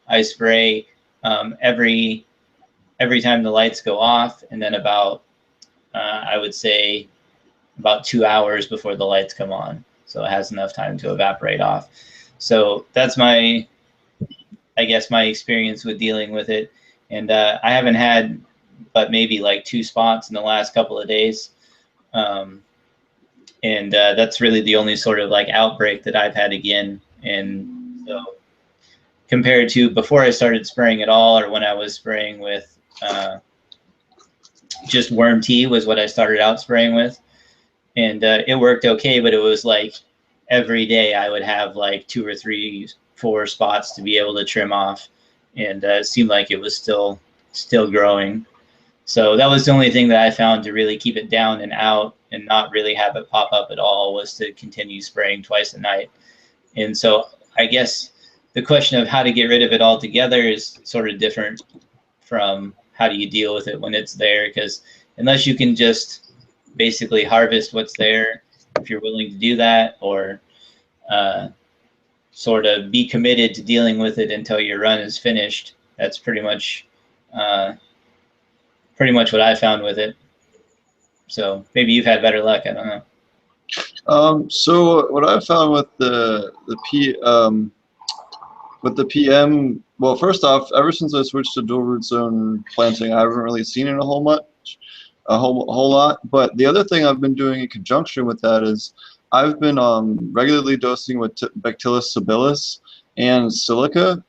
I spray every time the lights go off, and then about I would say about 2 hours before the lights come on, so it has enough time to evaporate off. So that's my experience with dealing with it. And I haven't had but maybe like 2 spots in the last couple of days. And that's really the only sort of like outbreak that I've had again. And so compared to before I started spraying at all, or when I was spraying with just worm tea was what I started out spraying with. And it worked okay, but it was like every day I would have like 2 or 3, 4 spots to be able to trim off. And it seemed like it was still growing. So that was the only thing that I found to really keep it down and out and not really have it pop up at all, was to continue spraying twice a night. And so I guess the question of how to get rid of it altogether is sort of different from how do you deal with it when it's there, because unless you can just basically harvest what's there, if you're willing to do that, or sort of be committed to dealing with it until your run is finished, that's pretty much what I found with it. So maybe you've had better luck. I don't know. So what I found with the PM, well, first off, ever since I switched to dual root zone planting, I haven't really seen it a whole lot. But the other thing I've been doing in conjunction with that is I've been regularly dosing with Bacillus subtilis and silica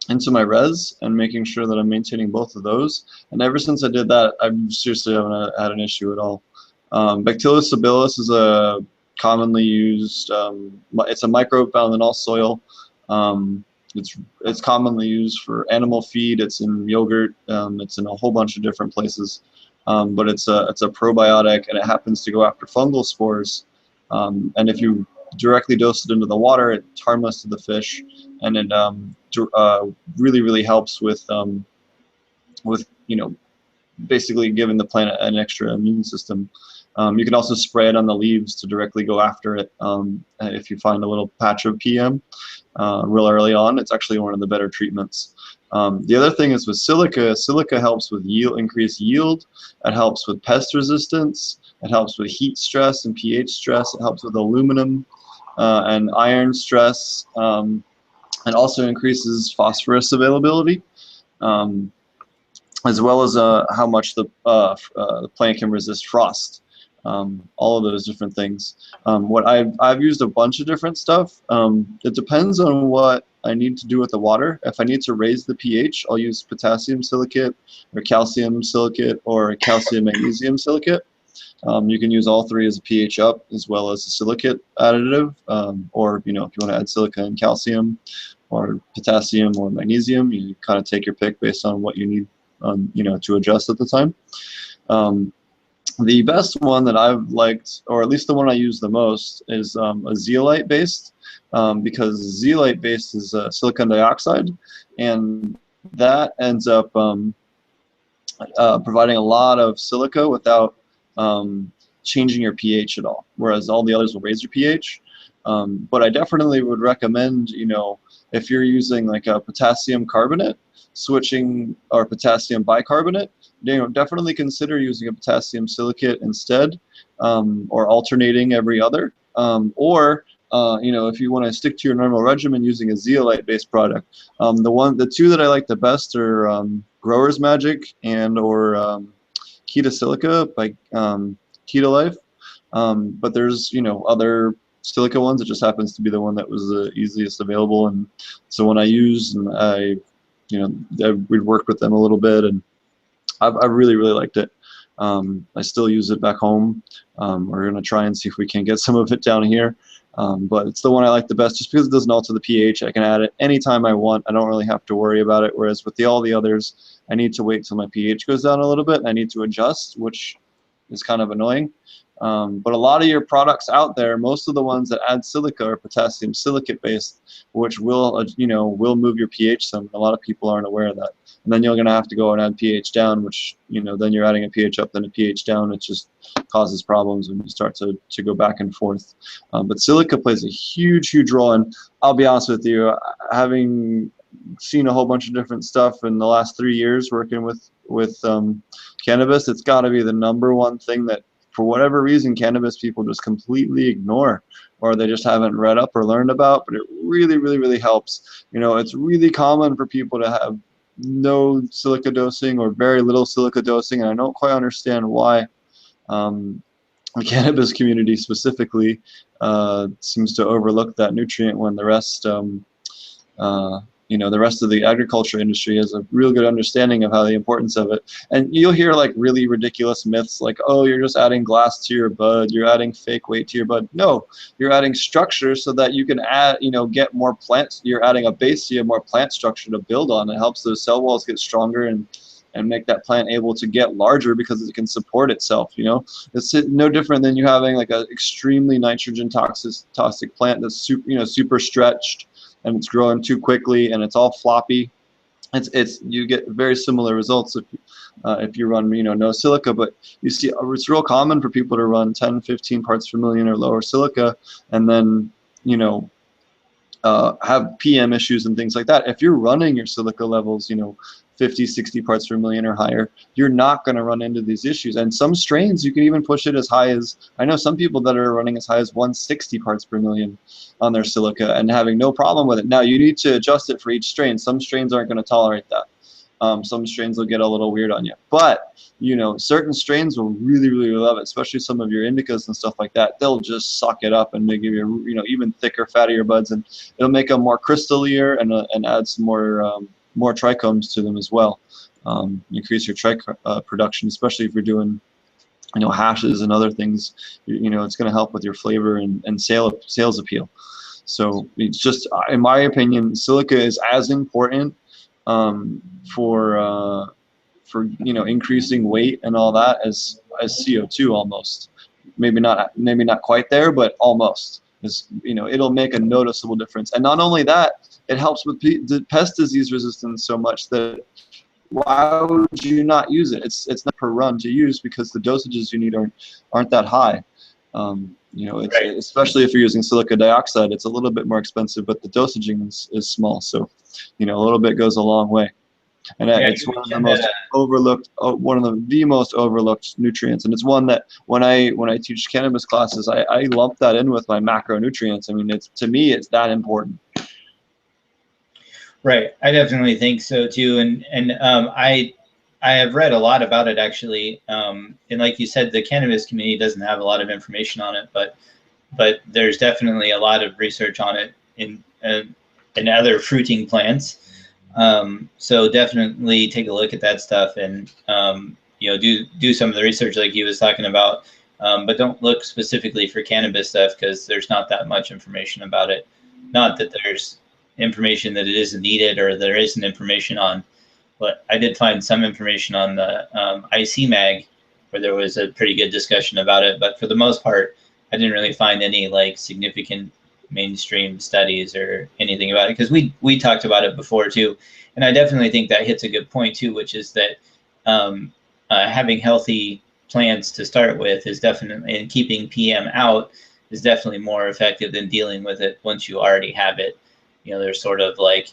into my res, and making sure that I'm maintaining both of those. And ever since I did that, I seriously haven't had an issue at all. Bacillus subtilis is a commonly used, it's a microbe found in all soil. It's commonly used for animal feed. It's in yogurt. It's in a whole bunch of different places. But it's a probiotic, and it happens to go after fungal spores. And if you directly dose it into the water, it's harmless to the fish, and it really helps with basically giving the plant an extra immune system. You can also spray it on the leaves to directly go after it. If you find a little patch of PM real early on, it's actually one of the better treatments. The other thing is with silica. Silica helps with increased yield. It helps with pest resistance. It helps with heat stress and pH stress. It helps with aluminum and iron stress. It also increases phosphorus availability, as well as how much the plant can resist frost. All of those different things. What I've used a bunch of different stuff. It depends on what I need to do with the water. If I need to raise the pH, I'll use potassium silicate or calcium silicate or calcium magnesium silicate. You can use all 3 as a pH up, as well as a silicate additive, or if you want to add silica and calcium or potassium or magnesium, you kind of take your pick based on what you need to adjust at the time. The best one that I've liked, or at least the one I use the most, is a zeolite based, because zeolite based is silicon dioxide, and that ends up providing a lot of silica without changing your pH at all, whereas all the others will raise your pH. But I definitely would recommend, if you're using like a potassium carbonate, switching, or potassium bicarbonate, definitely consider using a potassium silicate instead, or alternating every other, or if you want to stick to your normal regimen using a zeolite-based product. The two that I like the best are Growers Magic or Keto Silica by Keto Life. But there's other silica ones. It just happens to be the one that was the easiest available, and so when I use, and we'd worked with them a little bit, and I really liked it. I still use it back home. We're gonna try and see if we can get some of it down here, but it's the one I like the best just because it doesn't alter the pH. I can add it anytime I want. I don't really have to worry about it, whereas with all the others, I need to wait till my pH goes down a little bit and I need to adjust, which is kind of annoying. But a lot of your products out there, most of the ones that add silica are potassium silicate based, which will move your pH some. A lot of people aren't aware of that. And then you're going to have to go and add pH down, which, then you're adding a pH up, then a pH down. It just causes problems when you start to go back and forth. But silica plays a huge role. And I'll be honest with you, having seen a whole bunch of different stuff in the last 3 years working with cannabis, it's got to be the #1 thing that, for whatever reason, cannabis people just completely ignore, or they just haven't read up or learned about. But it really helps. It's really common for people to have no silica dosing or very little silica dosing, and I don't quite understand why. The cannabis community specifically seems to overlook that nutrient when the rest the rest of the agriculture industry has a real good understanding of how the importance of it. And you'll hear like really ridiculous myths like, oh, you're just adding glass to your bud, you're adding fake weight to your bud. No, you're adding structure so that you can add, get more plants. You're adding a base, so you have more plant structure to build on. It helps those cell walls get stronger and make that plant able to get larger because it can support itself. It's no different than you having like an extremely nitrogen toxic plant that's super stretched, and it's growing too quickly and it's all floppy. You get very similar results if you run no silica. But you see, it's real common for people to run 10-15 parts per million or lower silica, and then have PM issues and things like that. If you're running your silica levels 50-60 parts per million or higher, you're not going to run into these issues. And some strains, you can even push it as high as, I know some people that are running as high as 160 parts per million on their silica and having no problem with it. Now, you need to adjust it for each strain. Some strains aren't going to tolerate that. Some strains will get a little weird on you. But, certain strains will really love it, especially some of your indicas and stuff like that. They'll just suck it up and they give you, even thicker, fattier buds, and it'll make them more crystallier and add some more trichomes to them as well. Increase your trich production, especially if you're doing hashes and other things. It's going to help with your flavor and sales appeal. So it's just, in my opinion, silica is as important for increasing weight and all that as CO2 almost. Maybe not quite there, but almost. It'll make a noticeable difference. And not only that, it helps with the pest disease resistance so much that why would you not use it? It's not per run to use because the dosages you need aren't that high. Right. Especially if you're using silica dioxide, it's a little bit more expensive, but the dosaging is small. So, a little bit goes a long way. And it's one of the most overlooked, the most overlooked nutrients. And it's one that when I teach cannabis classes, I lump that in with my macronutrients. I mean, to me, it's that important. Right. I definitely think so too. And I have read a lot about it actually. And like you said, the cannabis community doesn't have a lot of information on it, but there's definitely a lot of research on it in other fruiting plants. So definitely take a look at that stuff and do some of the research like he was talking about. But don't look specifically for cannabis stuff because there's not that much information about it. Not that there's information that it isn't needed or there isn't information on, but I did find some information on the IC Mag where there was a pretty good discussion about it. But for the most part, I didn't really find any like significant mainstream studies or anything about it because we talked about it before too. And I definitely think that hits a good point too, which is that having healthy plants to start with is definitely, and keeping PM out is definitely more effective than dealing with it once you already have it. There's sort of like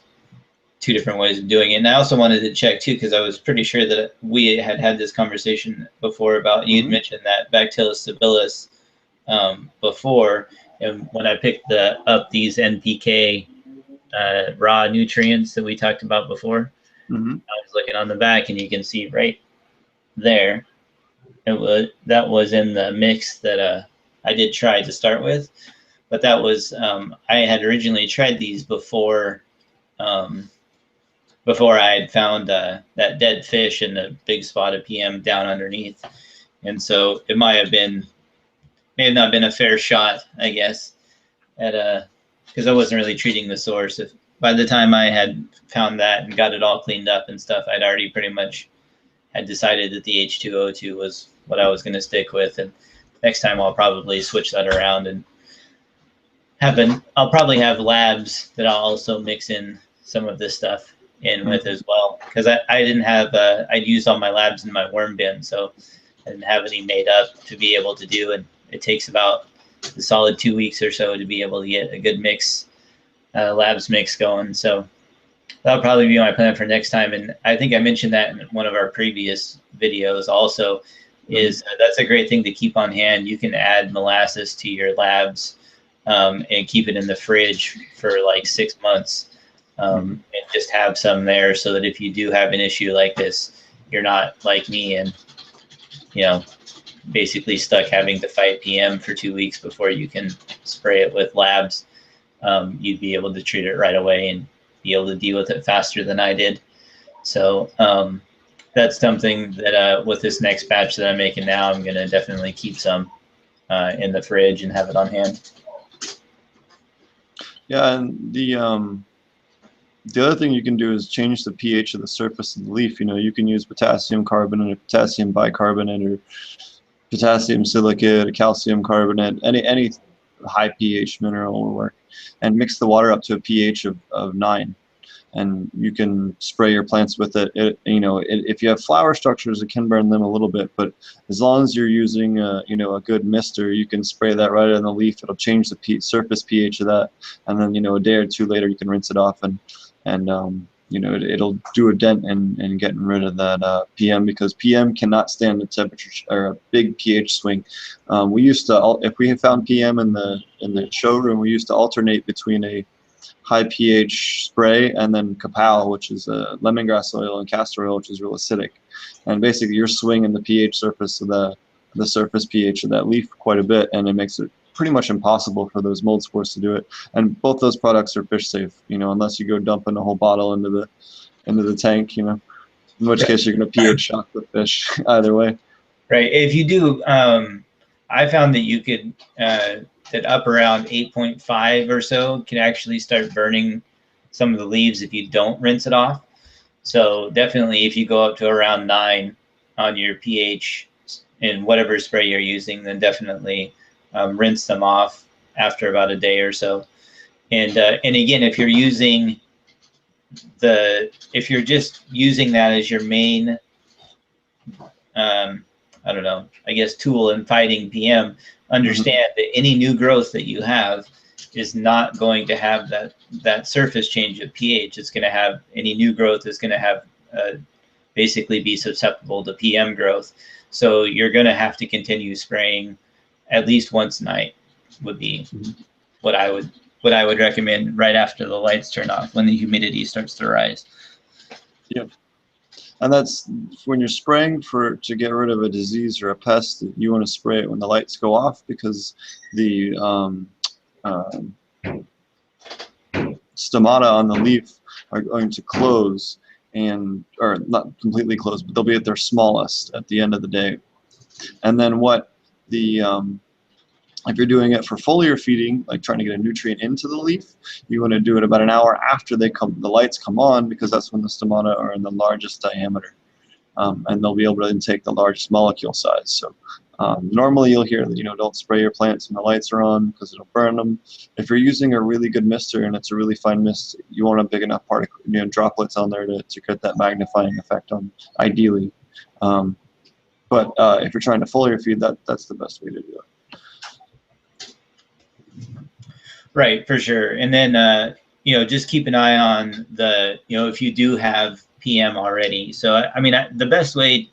two different ways of doing it. And I also wanted to check too, because I was pretty sure that we had this conversation before about, you'd mentioned that Bacillus stabilis before. And when I picked up these NPK raw nutrients that we talked about before, I was looking on the back, and you can see right there, that was in the mix that I did try to start with. But that was I had originally tried these before before I had found that dead fish and the big spot of PM down underneath, and so it may have not been a fair shot, I guess, at because I wasn't really treating the source. By the time I had found that and got it all cleaned up and stuff, I'd already pretty much had decided that the H2O2 was what I was going to stick with, and next time I'll probably switch that around and I'll probably have labs that I'll also mix in some of this stuff in with as well, because I didn't have I'd used all my labs in my worm bin, so I didn't have any made up to be able to do, and it takes about a solid 2 weeks or so to be able to get a good mix, labs mix going. So that'll probably be my plan for next time. And I think I mentioned that in one of our previous videos also, is that's a great thing to keep on hand. You can add molasses to your labs and keep it in the fridge for like 6 months, and just have some there so that if you do have an issue like this, you're not like me and, you know, basically stuck having to fight PM for 2 weeks before you can spray it with labs. You'd be able to treat it right away and be able to deal with it faster than I did. So that's something that with this next batch that I'm making now, I'm going to definitely keep some in the fridge and have it on hand. Yeah, and the other thing you can do is change the pH of the surface of the leaf. You know, you can use potassium carbonate or potassium bicarbonate or potassium silicate, or calcium carbonate, any high pH mineral will work, and mix the water up to a pH of 9. And you can spray your plants with it. If you have flower structures, it can burn them a little bit, but as long as you're using a good mister, you can spray that right in the leaf. It'll change the surface pH of that, and then a day or two later you can rinse it off, and it'll do a dent in getting rid of that PM, because PM cannot stand the temperature or a big pH swing. We used to, if we had found PM in the showroom, we used to alternate between a high pH spray and then kapow, which is lemongrass oil, and castor oil, which is real acidic. And basically you're swinging the pH surface of the surface pH of that leaf quite a bit, and it makes it pretty much impossible for those mold spores to do it. And both those products are fish safe, unless you go dumping a whole bottle into the tank, in which case you're going to pH shock the fish either way. Right. If you do, I found that you could that up around 8.5 or so can actually start burning some of the leaves if you don't rinse it off. So definitely, if you go up to around 9 on your pH in whatever spray you're using, then definitely rinse them off after about a day or so. And again, if you're just using that as your main, I don't know, I guess tool in fighting PM, understand that any new growth that you have is not going to have that surface change of pH. It's going to have, any new growth is going to have basically be susceptible to PM growth. So you're going to have to continue spraying at least once a night would be what I would recommend right after the lights turn off, when the humidity starts to rise. Yep. And that's when you're spraying to get rid of a disease or a pest, you want to spray it when the lights go off, because the stomata on the leaf are going to close, or not completely close, but they'll be at their smallest at the end of the day. And then if you're doing it for foliar feeding, like trying to get a nutrient into the leaf, you want to do it about an hour after the lights come on, because that's when the stomata are in the largest diameter, and they'll be able to intake the largest molecule size. So normally you'll hear that don't spray your plants when the lights are on, because it'll burn them. If you're using a really good mister and it's a really fine mist, you want a big enough droplets on there to get that magnifying effect on, ideally. But if you're trying to foliar feed, that's the best way to do it. Right, for sure. And then, just keep an eye on if you do have PM already. So, I mean, the best way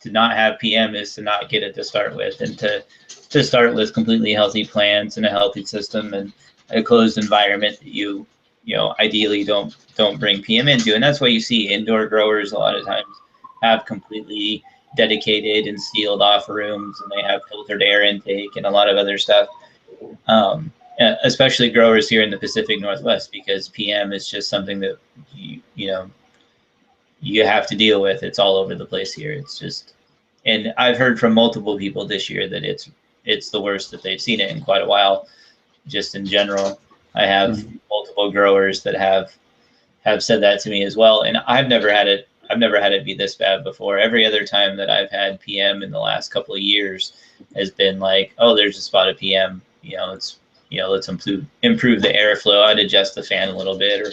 to not have PM is to not get it to start with, and to start with completely healthy plants and a healthy system and a closed environment that you know ideally don't bring PM into. And that's why you see indoor growers a lot of times have completely dedicated and sealed off rooms, and they have filtered air intake and a lot of other stuff. Especially growers here in the Pacific Northwest, because PM is just something that you know you have to deal with. It's all over the place here. It's just, and I've heard from multiple people this year that it's the worst that they've seen it in quite a while. Just in general, I have multiple growers that have said that to me as well, and I've never had it be this bad before. Every other time that I've had PM in the last couple of years has been like, oh, there's a spot of PM. Let's improve the airflow. I'd adjust the fan a little bit or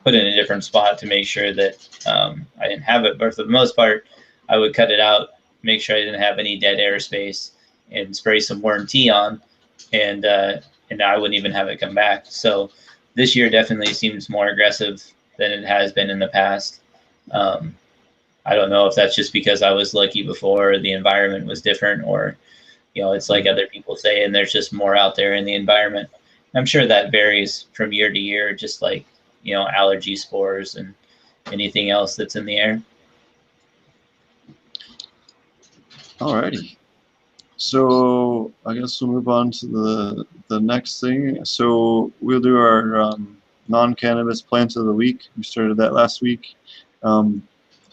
put it in a different spot to make sure that I didn't have it. But for the most part, I would cut it out, make sure I didn't have any dead airspace, and spray some worm tea on, and I wouldn't even have it come back. So this year definitely seems more aggressive than it has been in the past. I don't know if that's just because I was lucky before, the environment was different, or it's like other people say, and there's just more out there in the environment. I'm sure that varies from year to year, just like allergy spores and anything else that's in the air. Alrighty. So I guess we'll move on to the next thing. So we'll do our non-cannabis plant of the week. We started that last week.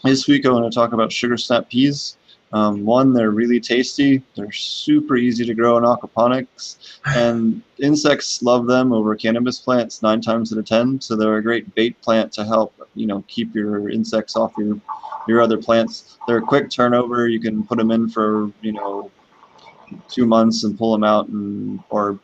This week I want to talk about sugar snap peas. One, they're really tasty. They're super easy to grow in aquaponics, and insects love them over cannabis plants 9 times out of 10. So they're a great bait plant to help keep your insects off your other plants. They're a quick turnover. You can put them in for 2 months and pull them out, or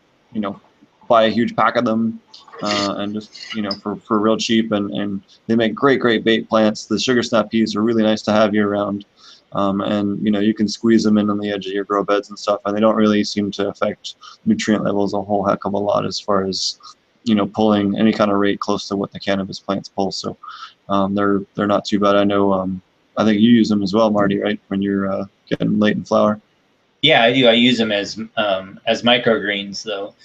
buy a huge pack of them and just for real cheap, and they make great bait plants. The sugar snap peas are really nice to have year round. And you can squeeze them in on the edge of your grow beds and stuff, and they don't really seem to affect nutrient levels a whole heck of a lot as far as pulling any kind of rate close to what the cannabis plants pull. So they're not too bad. I know I think you use them as well, Marty, right, when you're getting late in flower? Yeah, I do. I use them as microgreens though,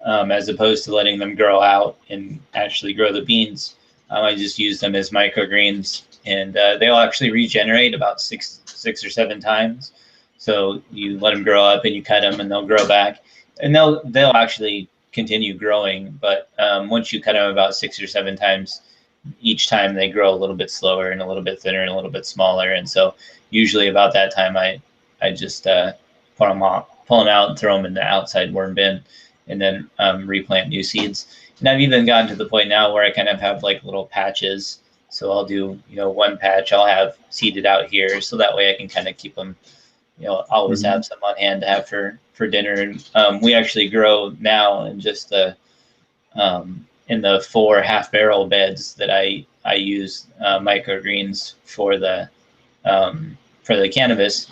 as opposed to letting them grow out and actually grow the beans. I just use them as microgreens, and they'll actually regenerate about six or 7 times. So you let them grow up and you cut them, and they'll grow back, and they'll actually continue growing. But once you cut them about 6 or 7 times, each time they grow a little bit slower and a little bit thinner and a little bit smaller. And so usually about that time, I just pull them out and throw them in the outside worm bin, and then replant new seeds. And I've even gotten to the point now where I kind of have like little patches. So I'll do, one patch I'll have seeded out here, so that way I can kind of keep them, always have some on hand to have for dinner. And we actually grow now in just in the 4 half-barrel beds that I use microgreens for the cannabis.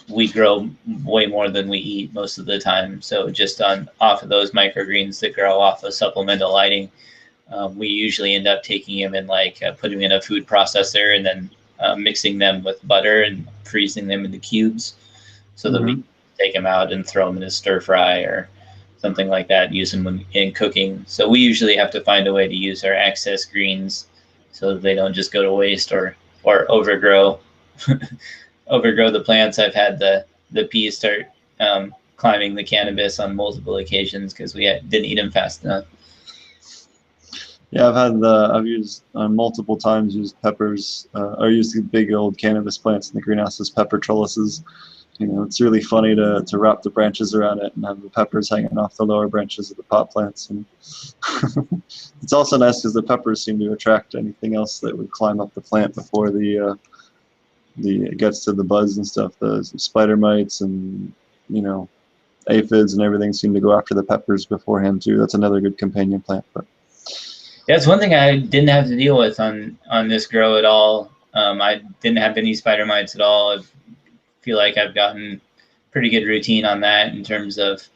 We grow way more than we eat most of the time. So just off of those microgreens that grow off of supplemental lighting, we usually end up taking them and putting them in a food processor, and then mixing them with butter and freezing them into cubes, so that we take them out and throw them in a stir fry or something like that, use them in cooking. So we usually have to find a way to use our excess greens so that they don't just go to waste or overgrow the plants. I've had the peas start climbing the cannabis on multiple occasions because we didn't eat them fast enough. Yeah, I've used multiple times used peppers, or used the big old cannabis plants in the greenhouse as pepper trellises. It's really funny to wrap the branches around it and have the peppers hanging off the lower branches of the pot plants. And it's also nice because the peppers seem to attract anything else that would climb up the plant before it gets to the buds and stuff. The spider mites and aphids and everything seem to go after the peppers beforehand too. That's another good companion plant. But yeah, it's one thing I didn't have to deal with on this grow at all. I didn't have any spider mites at all. I feel like I've gotten pretty good routine on that in terms of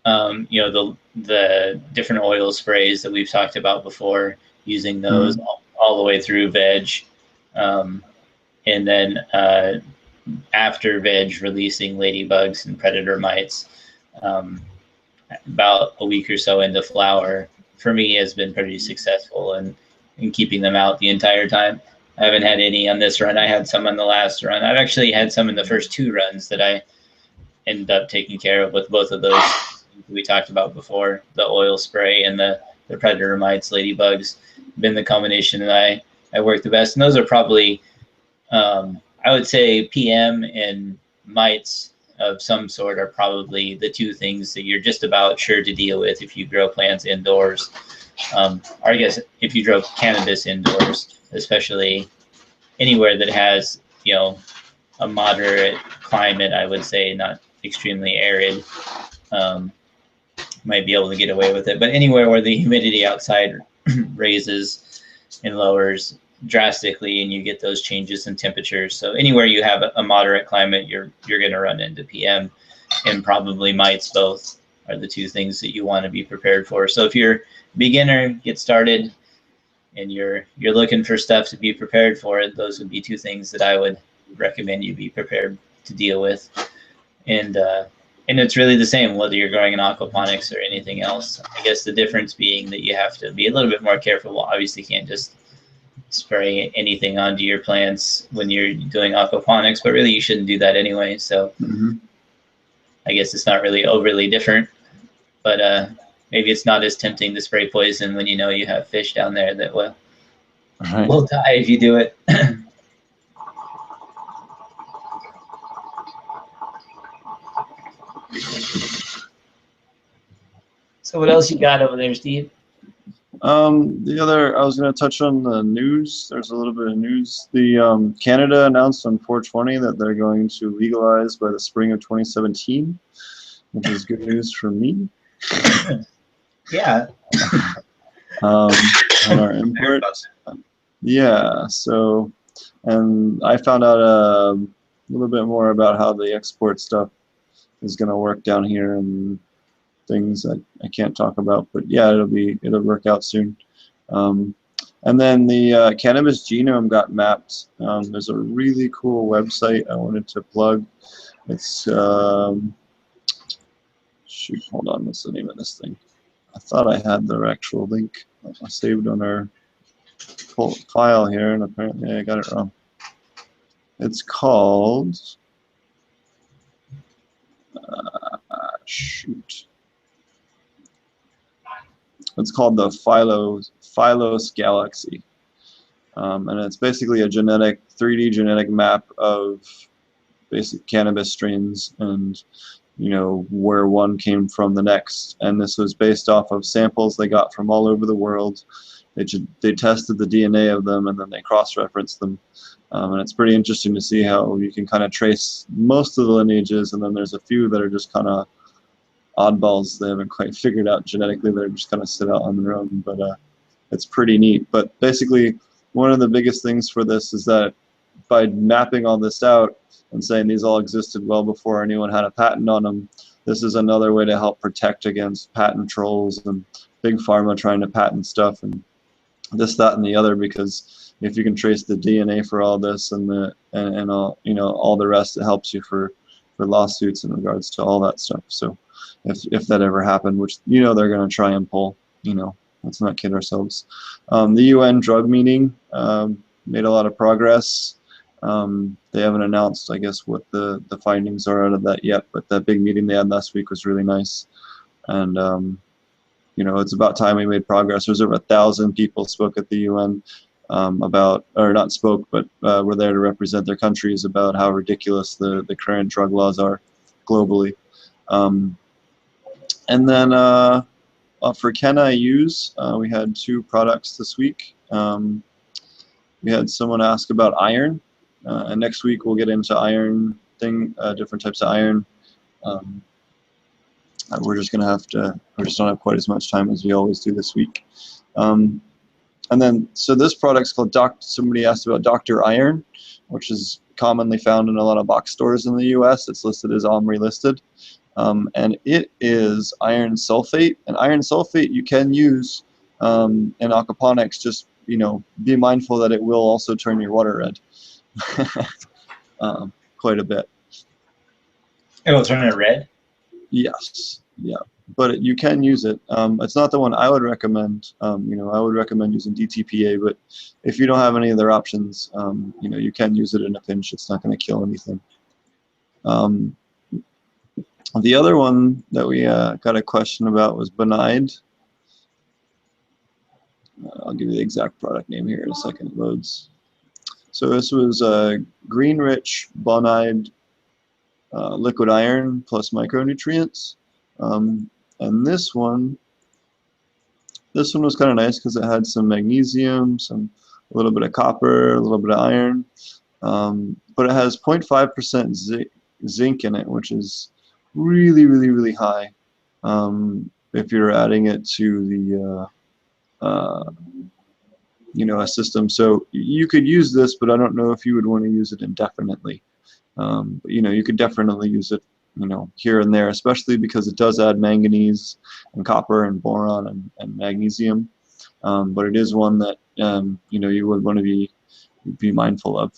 the different oil sprays that we've talked about before, using those all the way through veg. and then after veg, releasing ladybugs and predator mites. About a week or so into flower, for me, has been pretty successful in keeping them out the entire time. I haven't had any on this run. I had some on the last run. I've actually had some in the first 2 runs that I ended up taking care of with both of those we talked about before, the oil spray and the predator mites, ladybugs, been the combination that I work the best. And those are probably, I would say PM and mites of some sort are probably the 2 things that you're just about sure to deal with if you grow plants indoors. Or I guess if you grow cannabis indoors, especially anywhere that has, a moderate climate, I would say, not extremely arid, might be able to get away with it. But anywhere where the humidity outside raises and lowers drastically, and you get those changes in temperatures. So anywhere you have a moderate climate, you're going to run into PM, and probably mites. Both are the 2 things that you want to be prepared for. So if you're a beginner, get started, and you're looking for stuff to be prepared for it, those would be 2 things that I would recommend you be prepared to deal with. And it's really the same whether you're growing in aquaponics or anything else. I guess the difference being that you have to be a little bit more careful. Well, obviously you can't just spray anything onto your plants when you're doing aquaponics, but really you shouldn't do that anyway. So I guess it's not really overly different, but maybe it's not as tempting to spray poison when you know you have fish down there that will die if you do it. So what else you got over there, Steve? I was going to touch on the news. There's a little bit of news. The Canada announced on 420 that they're going to legalize by the spring of 2017, which is good news for me. Yeah. On our import. Yeah. So, and I found out a little bit more about how the export stuff is going to work down here and things that I can't talk about, but yeah, it'll work out soon. And then the cannabis genome got mapped. There's a really cool website I wanted to plug. It's shoot, hold on, what's the name of this thing? I thought I had the actual link saved on our file here, and apparently I got it wrong. It's called shoot. It's called the Phylos Galaxy, and it's basically a 3D genetic map of basic cannabis strains and where one came from the next. And this was based off of samples they got from all over the world. They tested the DNA of them and then they cross-referenced them, and it's pretty interesting to see how you can kind of trace most of the lineages, and then there's a few that are just kind of oddballs they haven't quite figured out genetically. They're just kind of sit out on their own, but it's pretty neat. But basically, one of the biggest things for this is that by mapping all this out and saying these all existed well before anyone had a patent on them, this is another way to help protect against patent trolls and big pharma trying to patent stuff and this, that, and the other. Because if you can trace the DNA for all this and all all the rest, it helps you for lawsuits in regards to all that stuff. So if that ever happened, which they're going to try and pull, let's not kid ourselves. The UN drug meeting made a lot of progress. They haven't announced, I guess, what the findings are out of that yet, but that big meeting they had last week was really nice. And it's about time we made progress. There's over 1,000 people spoke at the UN not spoke, but were there to represent their countries about how ridiculous the current drug laws are globally. And then for Can I Use, we had 2 products this week. We had someone ask about iron, and next week we'll get into iron different types of iron. We're just don't have quite as much time as we always do this week. And then, so this product's called somebody asked about Dr. Iron, which is commonly found in a lot of box stores in the US. It's listed as OMRI listed. And it is iron sulfate. And iron sulfate you can use in aquaponics. Just be mindful that it will also turn your water red. quite a bit. It will turn it red? Yes, yeah, but you can use it. It's not the one I would recommend. You know, I would recommend using DTPA, but if you don't have any other options, you know, you can use it in a pinch. It's not going to kill anything. The other one that we got a question about was Bonide. I'll give you the exact product name here in a second. It loads. So this was Green Rich Bonide liquid iron plus micronutrients, and this one was kind of nice because it had some magnesium, a little bit of copper, a little bit of iron, but it has 0.5% zinc in it, which is really, really, really high if you're adding it to the you know, a system. So you could use this, but I don't know if you would want to use it indefinitely. But, you know, you could definitely use it, you know, here and there, especially because it does add manganese and copper and boron and magnesium. But it is one that you know, you would want to be mindful of.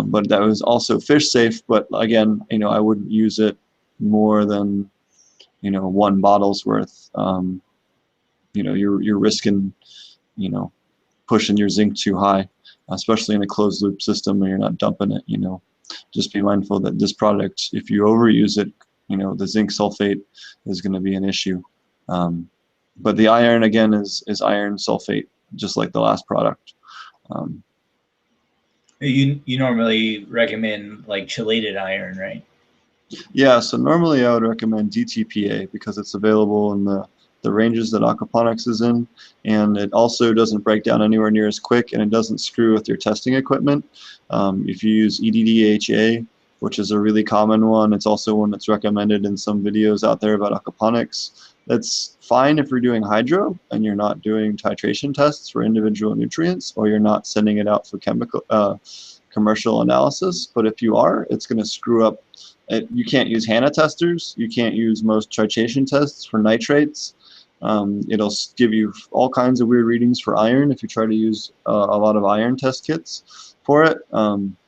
But that was also fish safe. But again, you know, I wouldn't use it more than, you know, 1 bottle's worth. You know, you're risking, you know, pushing your zinc too high, especially in a closed loop system where you're not dumping it. You know, just be mindful that this product, if you overuse it, you know, the zinc sulfate is going to be an issue. But the iron, again, is iron sulfate, just like the last product. You normally recommend like chelated iron, right? Yeah, so normally I would recommend DTPA because it's available in the ranges that Aquaponics is in, and it also doesn't break down anywhere near as quick, and it doesn't screw with your testing equipment. If you use EDDHA, which is a really common one, it's also one that's recommended in some videos out there about aquaponics. That's fine if you're doing hydro and you're not doing titration tests for individual nutrients, or you're not sending it out for commercial analysis. But if you are, it's going to screw up. You can't use HANA testers. You can't use most titration tests for nitrates. It'll give you all kinds of weird readings for iron if you try to use a lot of iron test kits for it,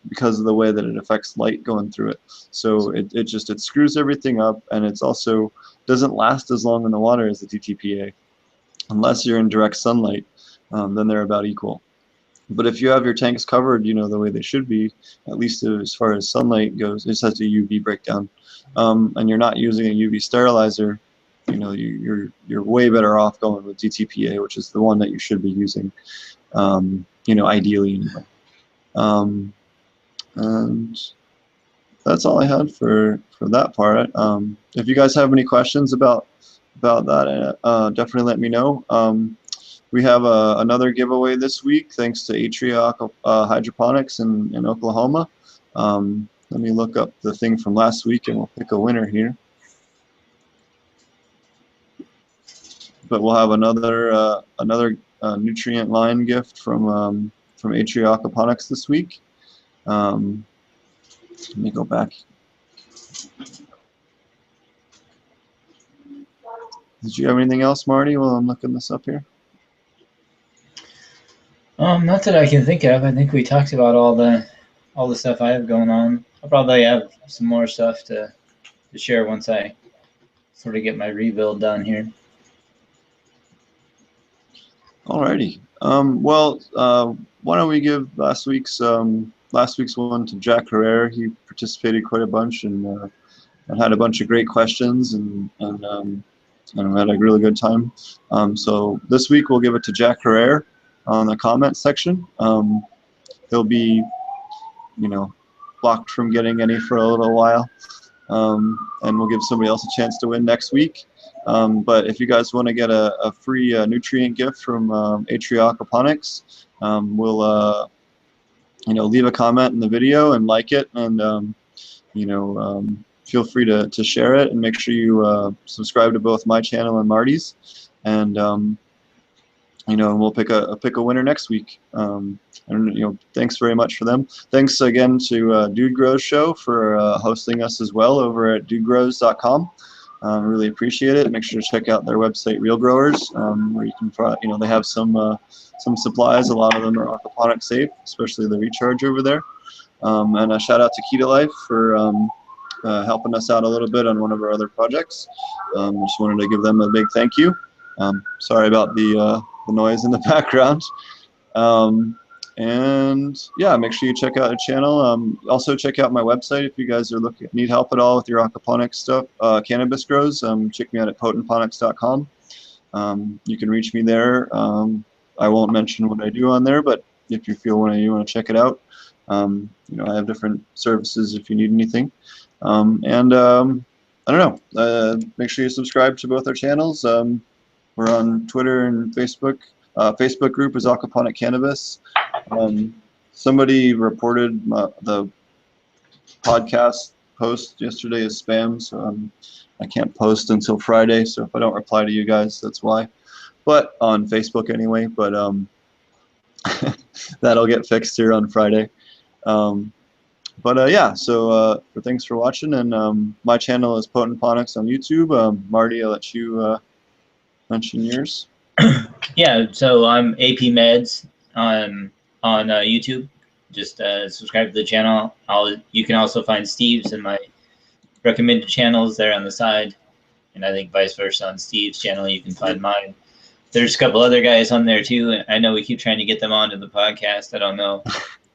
because of the way that it affects light going through it. So it screws everything up, and it's also doesn't last as long in the water as the DTPA. Unless you're in direct sunlight, then they're about equal. But if you have your tanks covered, you know, the way they should be, at least as far as sunlight goes, it has a UV breakdown, and you're not using a UV sterilizer, you know, you're way better off going with DTPA, which is the one that you should be using, you know, ideally anyway. And that's all I had for that part. If you guys have any questions about that, definitely let me know. We have another giveaway this week, thanks to Atria Hydroponics in Oklahoma. Let me look up the thing from last week, and we'll pick a winner here. But we'll have another nutrient line gift from Atria Aquaponics this week. Let me go back. Did you have anything else, Marty, while I'm looking this up here? Not that I can think of. I think we talked about all the stuff I have going on. I'll probably have some more stuff to share once I sort of get my rebuild done here. Alrighty. Well, why don't we give last week's one to Jack Herrera? He participated quite a bunch and had a bunch of great questions and we had a really good time. So this week we'll give it to Jack Herrera on the comment section. He'll be, you know, blocked from getting any for a little while, and we'll give somebody else a chance to win next week. But if you guys want to get a free nutrient gift from Atria Aquaponics, we'll you know, leave a comment in the video and like it, and you know, feel free to share it, and make sure you subscribe to both my channel and Marty's, and you know, and we'll pick a winner next week. And you know, thanks very much for them. Thanks again to Dude Grows Show for hosting us as well over at dudegrows.com. Really appreciate it. Make sure to check out their website, Real Growers, where you can, you know, they have some supplies. A lot of them are aquaponic safe, especially the recharge over there. And a shout out to Kita Life for helping us out a little bit on one of our other projects. Just wanted to give them a big thank you. Sorry about the noise in the background. And yeah, make sure you check out the channel. Also check out my website if you guys are need help at all with your aquaponic stuff, cannabis grows. Check me out at potentponics.com. You can reach me there. I won't mention what I do on there, but if you feel you want to check it out, you know, I have different services if you need anything. I don't know. Make sure you subscribe to both our channels. We're on Twitter and Facebook. Facebook group is Aquaponic Cannabis. Somebody reported the podcast post yesterday as spam, so I can't post until Friday. So if I don't reply to you guys, that's why. But on Facebook anyway. But that'll get fixed here on Friday. Yeah, so thanks for watching, and my channel is Potent Ponics on YouTube. Marty, I'll let you mention yours. Yeah, so I'm AP Meds on YouTube. Just subscribe to the channel. You can also find Steve's in my recommended channels there on the side, and I think vice versa on Steve's channel you can find mine. There's a couple other guys on there too, and I know we keep trying to get them onto the podcast. I don't know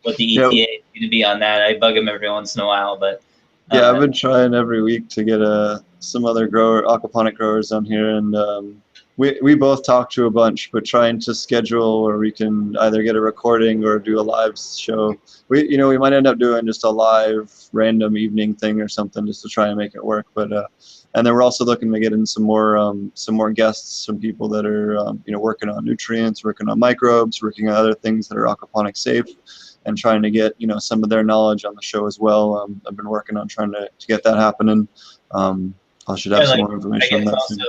what the ETA is going to be on that. I bug them every once in a while, but yeah, I've been trying every week to get some other aquaponic growers on here, and we both talk to a bunch, but trying to schedule where we can either get a recording or do a live show. We might end up doing just a live random evening thing or something just to try and make it work. But and then we're also looking to get in some more guests, some people that are working on nutrients, working on microbes, working on other things that are aquaponic safe, and trying to get some of their knowledge on the show as well. I've been working on trying to get that happening. I should have some more information on that also soon.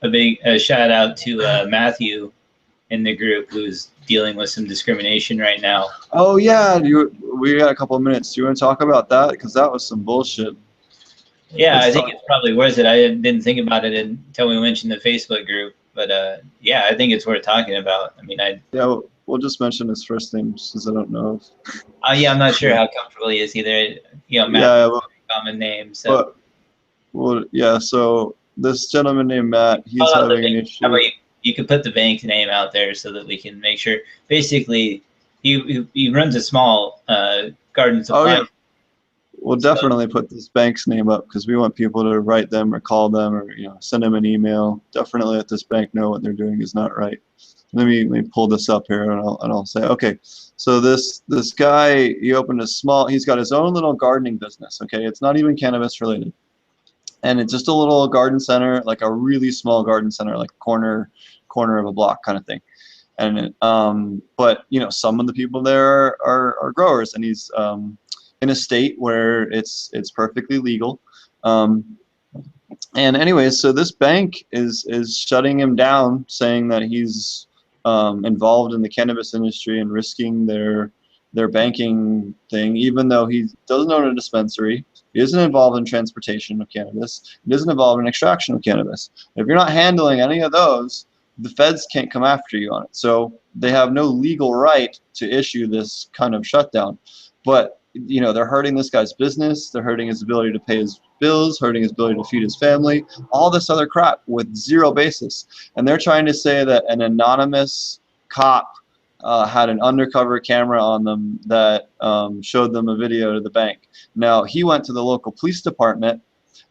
A big shout out to Matthew in the group, who's dealing with some discrimination right now. Oh yeah, we got a couple of minutes. Do you want to talk about that? Because that was some bullshit. Yeah, I think it's probably worth it. I didn't think about it until we mentioned the Facebook group, but yeah, I think it's worth talking about. I mean, yeah, we'll just mention his first name since I don't know. Yeah, I'm not sure how comfortable he is either. Matt, yeah, well, common name. So. Well, yeah. So this gentleman named Matt, he's having an issue. How about you could put the bank name out there so that we can make sure. Basically, he runs a small garden supply. Oh yeah. We'll definitely put this bank's name up because we want people to write them or call them or send them an email. Definitely let this bank know what they're doing is not right. Let me pull this up here and I'll say, okay. So this guy, he's got his own little gardening business. Okay, it's not even cannabis related, and it's just a little garden center, like a really small garden center, like corner of a block kind of thing. And but some of the people there are growers, and he's in a state where it's perfectly legal. And anyways, so this bank is shutting him down, saying that he's involved in the cannabis industry and risking their banking thing, even though he doesn't own a dispensary, he isn't involved in transportation of cannabis, he isn't involved in extraction of cannabis. If you're not handling any of those, the feds can't come after you on it. So they have no legal right to issue this kind of shutdown. But they're hurting this guy's business, they're hurting his ability to pay his bills, hurting his ability to feed his family, all this other crap with zero basis. And they're trying to say that an anonymous cop had an undercover camera on them that showed them a video to the bank. Now, he went to the local police department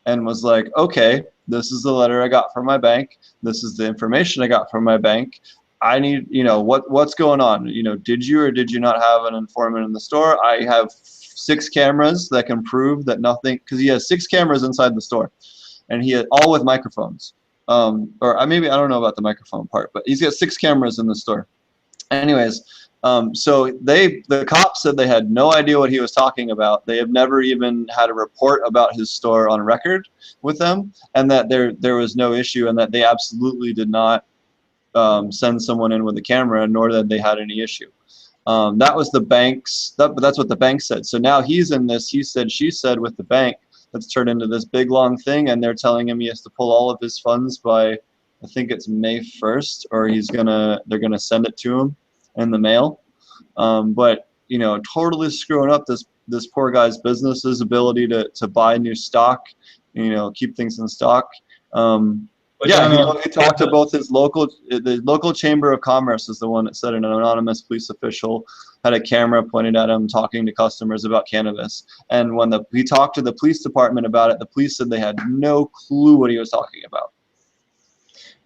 and was like, okay, this is the letter I got from my bank, this is the information I got from my bank, I need, what's going on? Did you or did you not have an informant in the store? I have 6 cameras that can prove that nothing, because he has 6 cameras inside the store, and he had all with microphones. Or maybe I don't know about the microphone part, but he's got 6 cameras in the store. Anyways, so the cops said they had no idea what he was talking about. They have never even had a report about his store on record with them, and that there was no issue, and that they absolutely did not send someone in with a camera, nor that they had any issue. That was the bank's, that's what the bank said. So now he's in this he said, she said with the bank that's turned into this big long thing, and they're telling him he has to pull all of his funds by, I think it's May 1st, or they're gonna send it to him in the mail. But totally screwing up this poor guy's business's ability to buy new stock, you know, keep things in stock. Yeah, he talked to both the local chamber of commerce is the one that said an anonymous police official had a camera pointed at him talking to customers about cannabis. And when he talked to the police department about it, the police said they had no clue what he was talking about.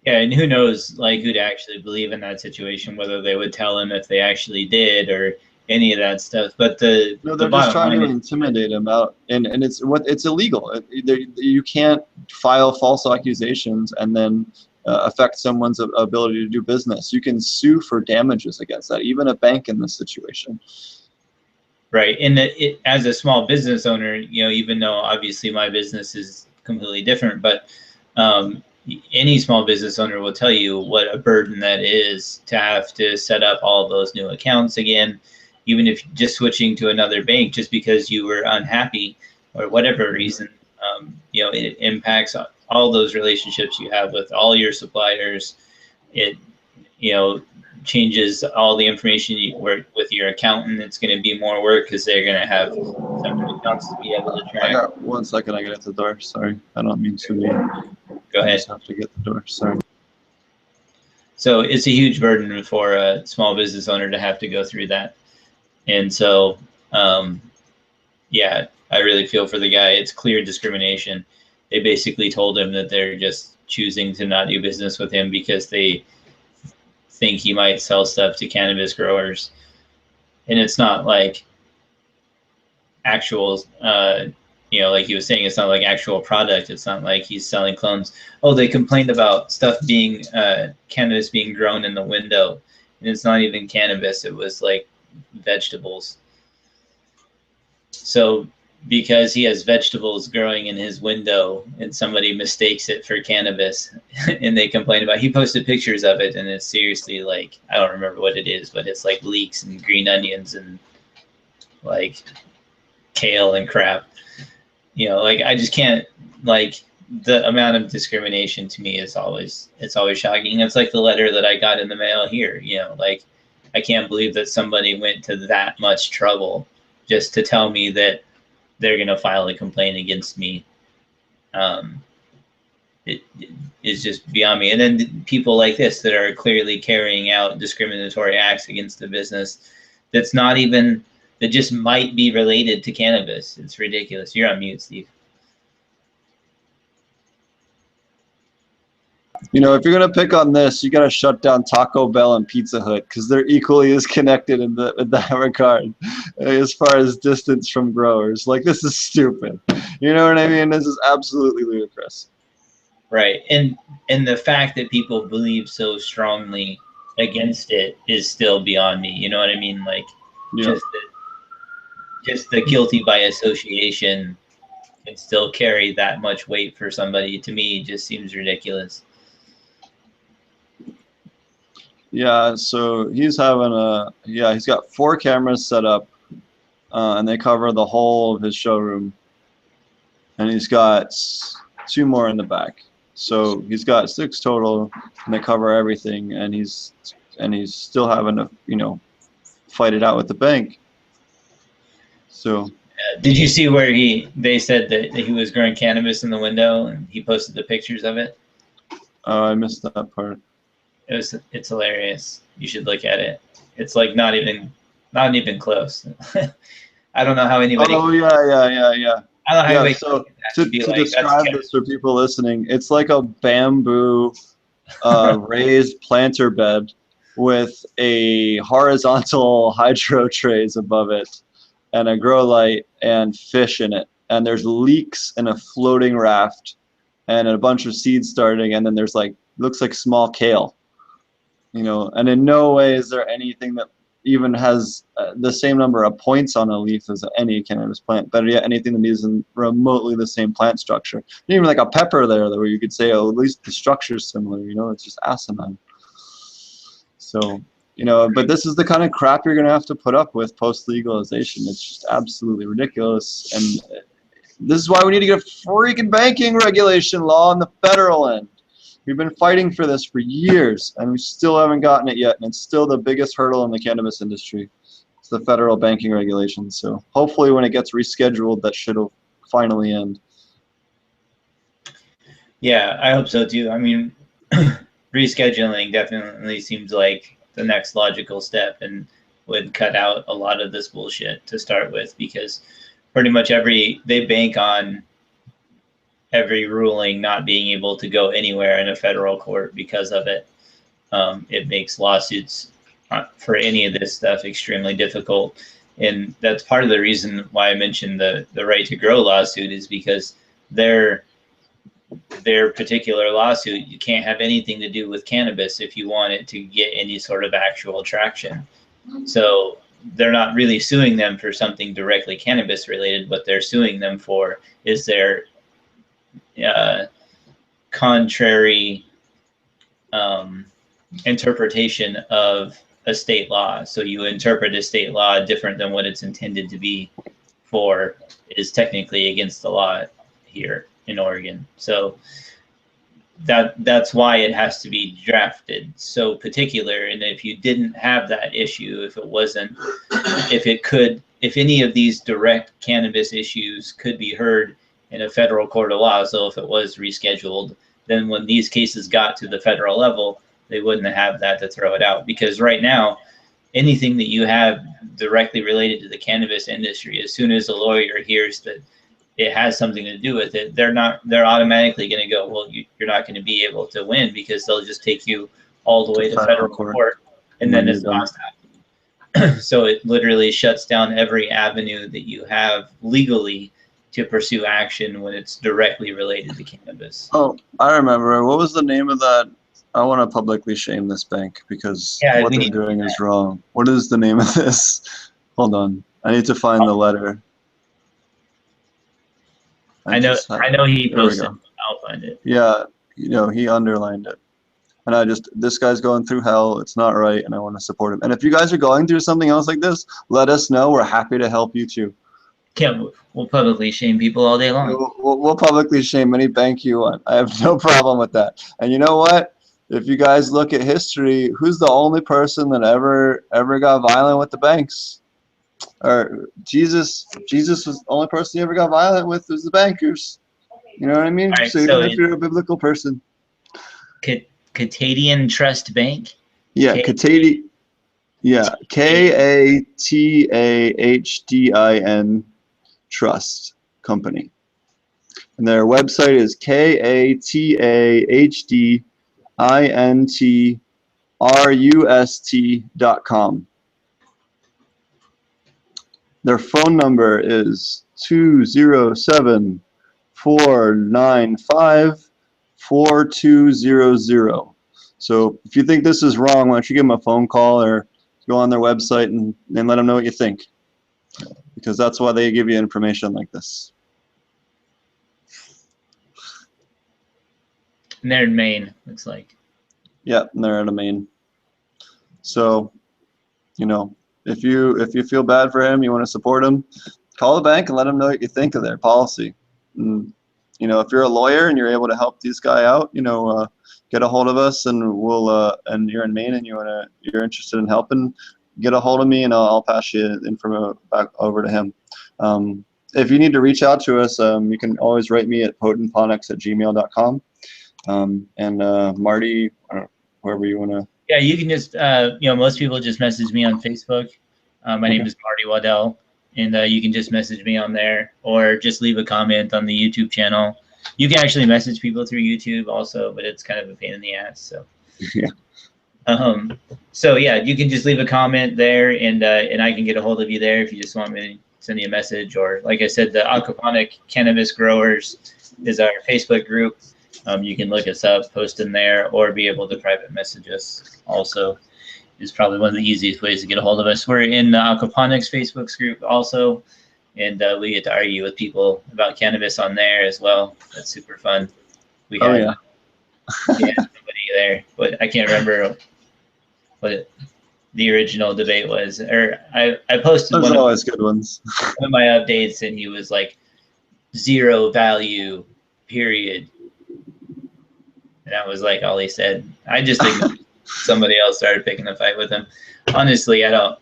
Yeah, and who knows, like, who'd actually believe in that situation, whether they would tell him if they actually did or any of that stuff. But they're just trying to intimidate him out, and it's illegal. You can't file false accusations and then affect someone's ability to do business. You can sue for damages against that, even a bank in this situation. Right, and as a small business owner, you know, even though obviously my business is completely different, but any small business owner will tell you what a burden that is to have to set up all of those new accounts again, even if just switching to another bank just because you were unhappy or whatever reason. You know, it impacts all those relationships you have with all your suppliers. It, you know, changes all the information you work with your accountant. It's going to be more work because they're going to have separate accounts to be able to track. I got 1 second. I get at the door. Sorry, I don't mean to be. Go ahead. I just have to get the door. Sorry. So it's a huge burden for a small business owner to have to go through that. And so, yeah, I really feel for the guy. It's clear discrimination. They basically told him that they're just choosing to not do business with him because they think he might sell stuff to cannabis growers. And it's not like actual, you know, like he was saying, it's not like actual product. It's not like he's selling clones. Oh, they complained about stuff being, cannabis being grown in the window. And it's not even cannabis. It was like vegetables. So because he has vegetables growing in his window and somebody mistakes it for cannabis and they complain about, he posted pictures of it and it's seriously like, I don't remember what it is, but it's like leeks and green onions and like kale and crap. You know, like I just can't, like the amount of discrimination to me is always, it's always shocking. It's like the letter that I got in the mail here, you know, like I can't believe that somebody went to that much trouble just to tell me that they're going to file a complaint against me. It is just beyond me. And then people like this that are clearly carrying out discriminatory acts against the business that's not even, that just might be related to cannabis. It's ridiculous. You're on mute, Steve. You know, if you're gonna pick on this, you gotta shut down Taco Bell and Pizza Hut because they're equally as connected in that regard, as far as distance from growers. Like, this is stupid. You know what I mean? This is absolutely ludicrous. Right, and the fact that people believe so strongly against it is still beyond me. You know what I mean? Like, yeah. Just the guilty by association can still carry that much weight for somebody. To me, just seems ridiculous. Yeah, so he's having he's got 4 cameras set up, and they cover the whole of his showroom. And he's got 2 more in the back. So he's got 6 total, and they cover everything, and he's still having to, you know, fight it out with the bank. So did you see where they said that he was growing cannabis in the window and he posted the pictures of it? I missed that part. It's hilarious. You should look at it. It's like not even close. I don't know how anybody. Oh yeah. I don't know how anybody. So to describe this for people listening, it's like a bamboo raised planter bed with a horizontal hydro trays above it and a grow light and fish in it. And there's leeks in a floating raft and a bunch of seeds starting, and then there's like, looks like small kale. You know, and in no way is there anything that even has the same number of points on a leaf as any cannabis plant. Better yet, anything that isn't remotely the same plant structure. Even like a pepper there, where you could say, oh, at least the structure is similar. You know, it's just asinine. So, you know, but this is the kind of crap you're going to have to put up with post-legalization. It's just absolutely ridiculous. And this is why we need to get a freaking banking regulation law on the federal end. We've been fighting for this for years, and we still haven't gotten it yet, and it's still the biggest hurdle in the cannabis industry. It's the federal banking regulations. So hopefully when it gets rescheduled, that should finally end. Yeah, I hope so too. I mean, rescheduling definitely seems like the next logical step and would cut out a lot of this bullshit to start with, because pretty much they bank on every ruling not being able to go anywhere in a federal court because of it. It makes lawsuits for any of this stuff extremely difficult. And that's part of the reason why I mentioned the right to grow lawsuit, is because their particular lawsuit, you can't have anything to do with cannabis if you want it to get any sort of actual traction. So they're not really suing them for something directly cannabis related. What they're suing them for is their contrary interpretation of a state law. So you interpret a state law different than what it's intended to be for, is technically against the law here in Oregon. So that's why it has to be drafted so particular. And if you didn't have that issue, if any of these direct cannabis issues could be heard in a federal court of law, so if it was rescheduled, then when these cases got to the federal level, they wouldn't have that to throw it out. Because right now, anything that you have directly related to the cannabis industry, as soon as a lawyer hears that it has something to do with it, they're automatically going to go, well, you're not going to be able to win, because they'll just take you all the way to federal court, and then it's lost. So it literally shuts down every avenue that you have legally to pursue action when it's directly related to cannabis. Oh, I remember. What was the name of that? I want to publicly shame this bank, because what they're doing is wrong. What is the name of this? Hold on. I need to find the letter. I know he posted. I'll find it. Yeah, he underlined it. And this guy's going through hell. It's not right, and I want to support him. And if you guys are going through something else like this, let us know. We're happy to help you too. We'll publicly shame people all day long. We'll publicly shame any bank you want. I have no problem with that. And you know what? If you guys look at history, who's the only person that ever got violent with the banks? Or Jesus was the only person you ever got violent with was the bankers. You know what I mean? Right, so even if you're a biblical person. Katadian Trust Bank? Yeah, Katadian. Yeah, K-A-T-A-H-D-I-N Trust Company. And their website is KATAHDINTRUST.com. Their phone number is 207-495-4200. So if you think this is wrong, why don't you give them a phone call or go on their website and let them know what you think, because that's why they give you information like this. And they're in Maine, looks like. Yeah, and they're out of Maine. So, if you feel bad for him, you want to support him, call the bank and let them know what you think of their policy. And, if you're a lawyer and you're able to help this guy out, get a hold of us, and we'll and you're in Maine and you're interested in helping, get a hold of me and I'll pass you info back over to him. If you need to reach out to us, you can always write me at potentponics@gmail.com. And Marty, wherever you want to. Yeah, you can just, most people just message me on Facebook. My name is Marty Waddell, and you can just message me on there, or just leave a comment on the YouTube channel. You can actually message people through YouTube also, but it's kind of a pain in the ass. So yeah. So yeah, you can just leave a comment there, and I can get a hold of you there if you just want me to send you a message. Or like I said, the Aquaponic Cannabis Growers is our Facebook group. You can look us up, post in there, or be able to private message us also. Is probably one of the easiest ways to get a hold of us. We're in the Aquaponics Facebook group also, and we get to argue with people about cannabis on there as well. That's super fun. We had somebody there, but I can't remember what the original debate was. Or I posted one of good ones. One of my updates, and he was like, 0 value, period. And that was like all he said. I just ignored somebody else started picking a fight with him. Honestly, I don't,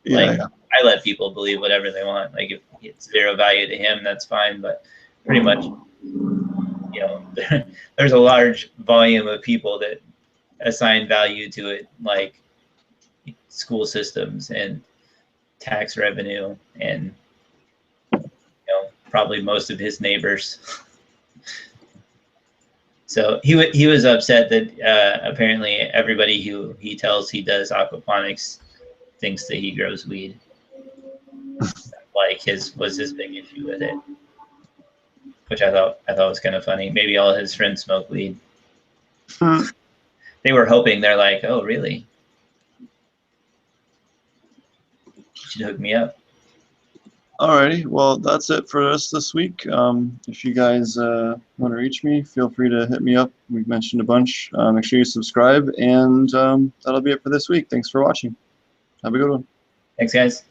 Like, yeah. I let people believe whatever they want. Like, if it's zero value to him, that's fine. But pretty much, you know, there's a large volume of people that assign value to it, like school systems and tax revenue, and probably most of his neighbors. So he was upset that apparently everybody who he tells he does aquaponics thinks that he grows weed. Like was his big issue with it, which I thought was kind of funny. Maybe all his friends smoke weed. They were hoping. They're like, oh really? You should hook me up. Alrighty, well, that's it for us this week. If you guys want to reach me, feel free to hit me up. We've mentioned a bunch. Make sure you subscribe, and that'll be it for this week. Thanks for watching. Have a good one. Thanks, guys.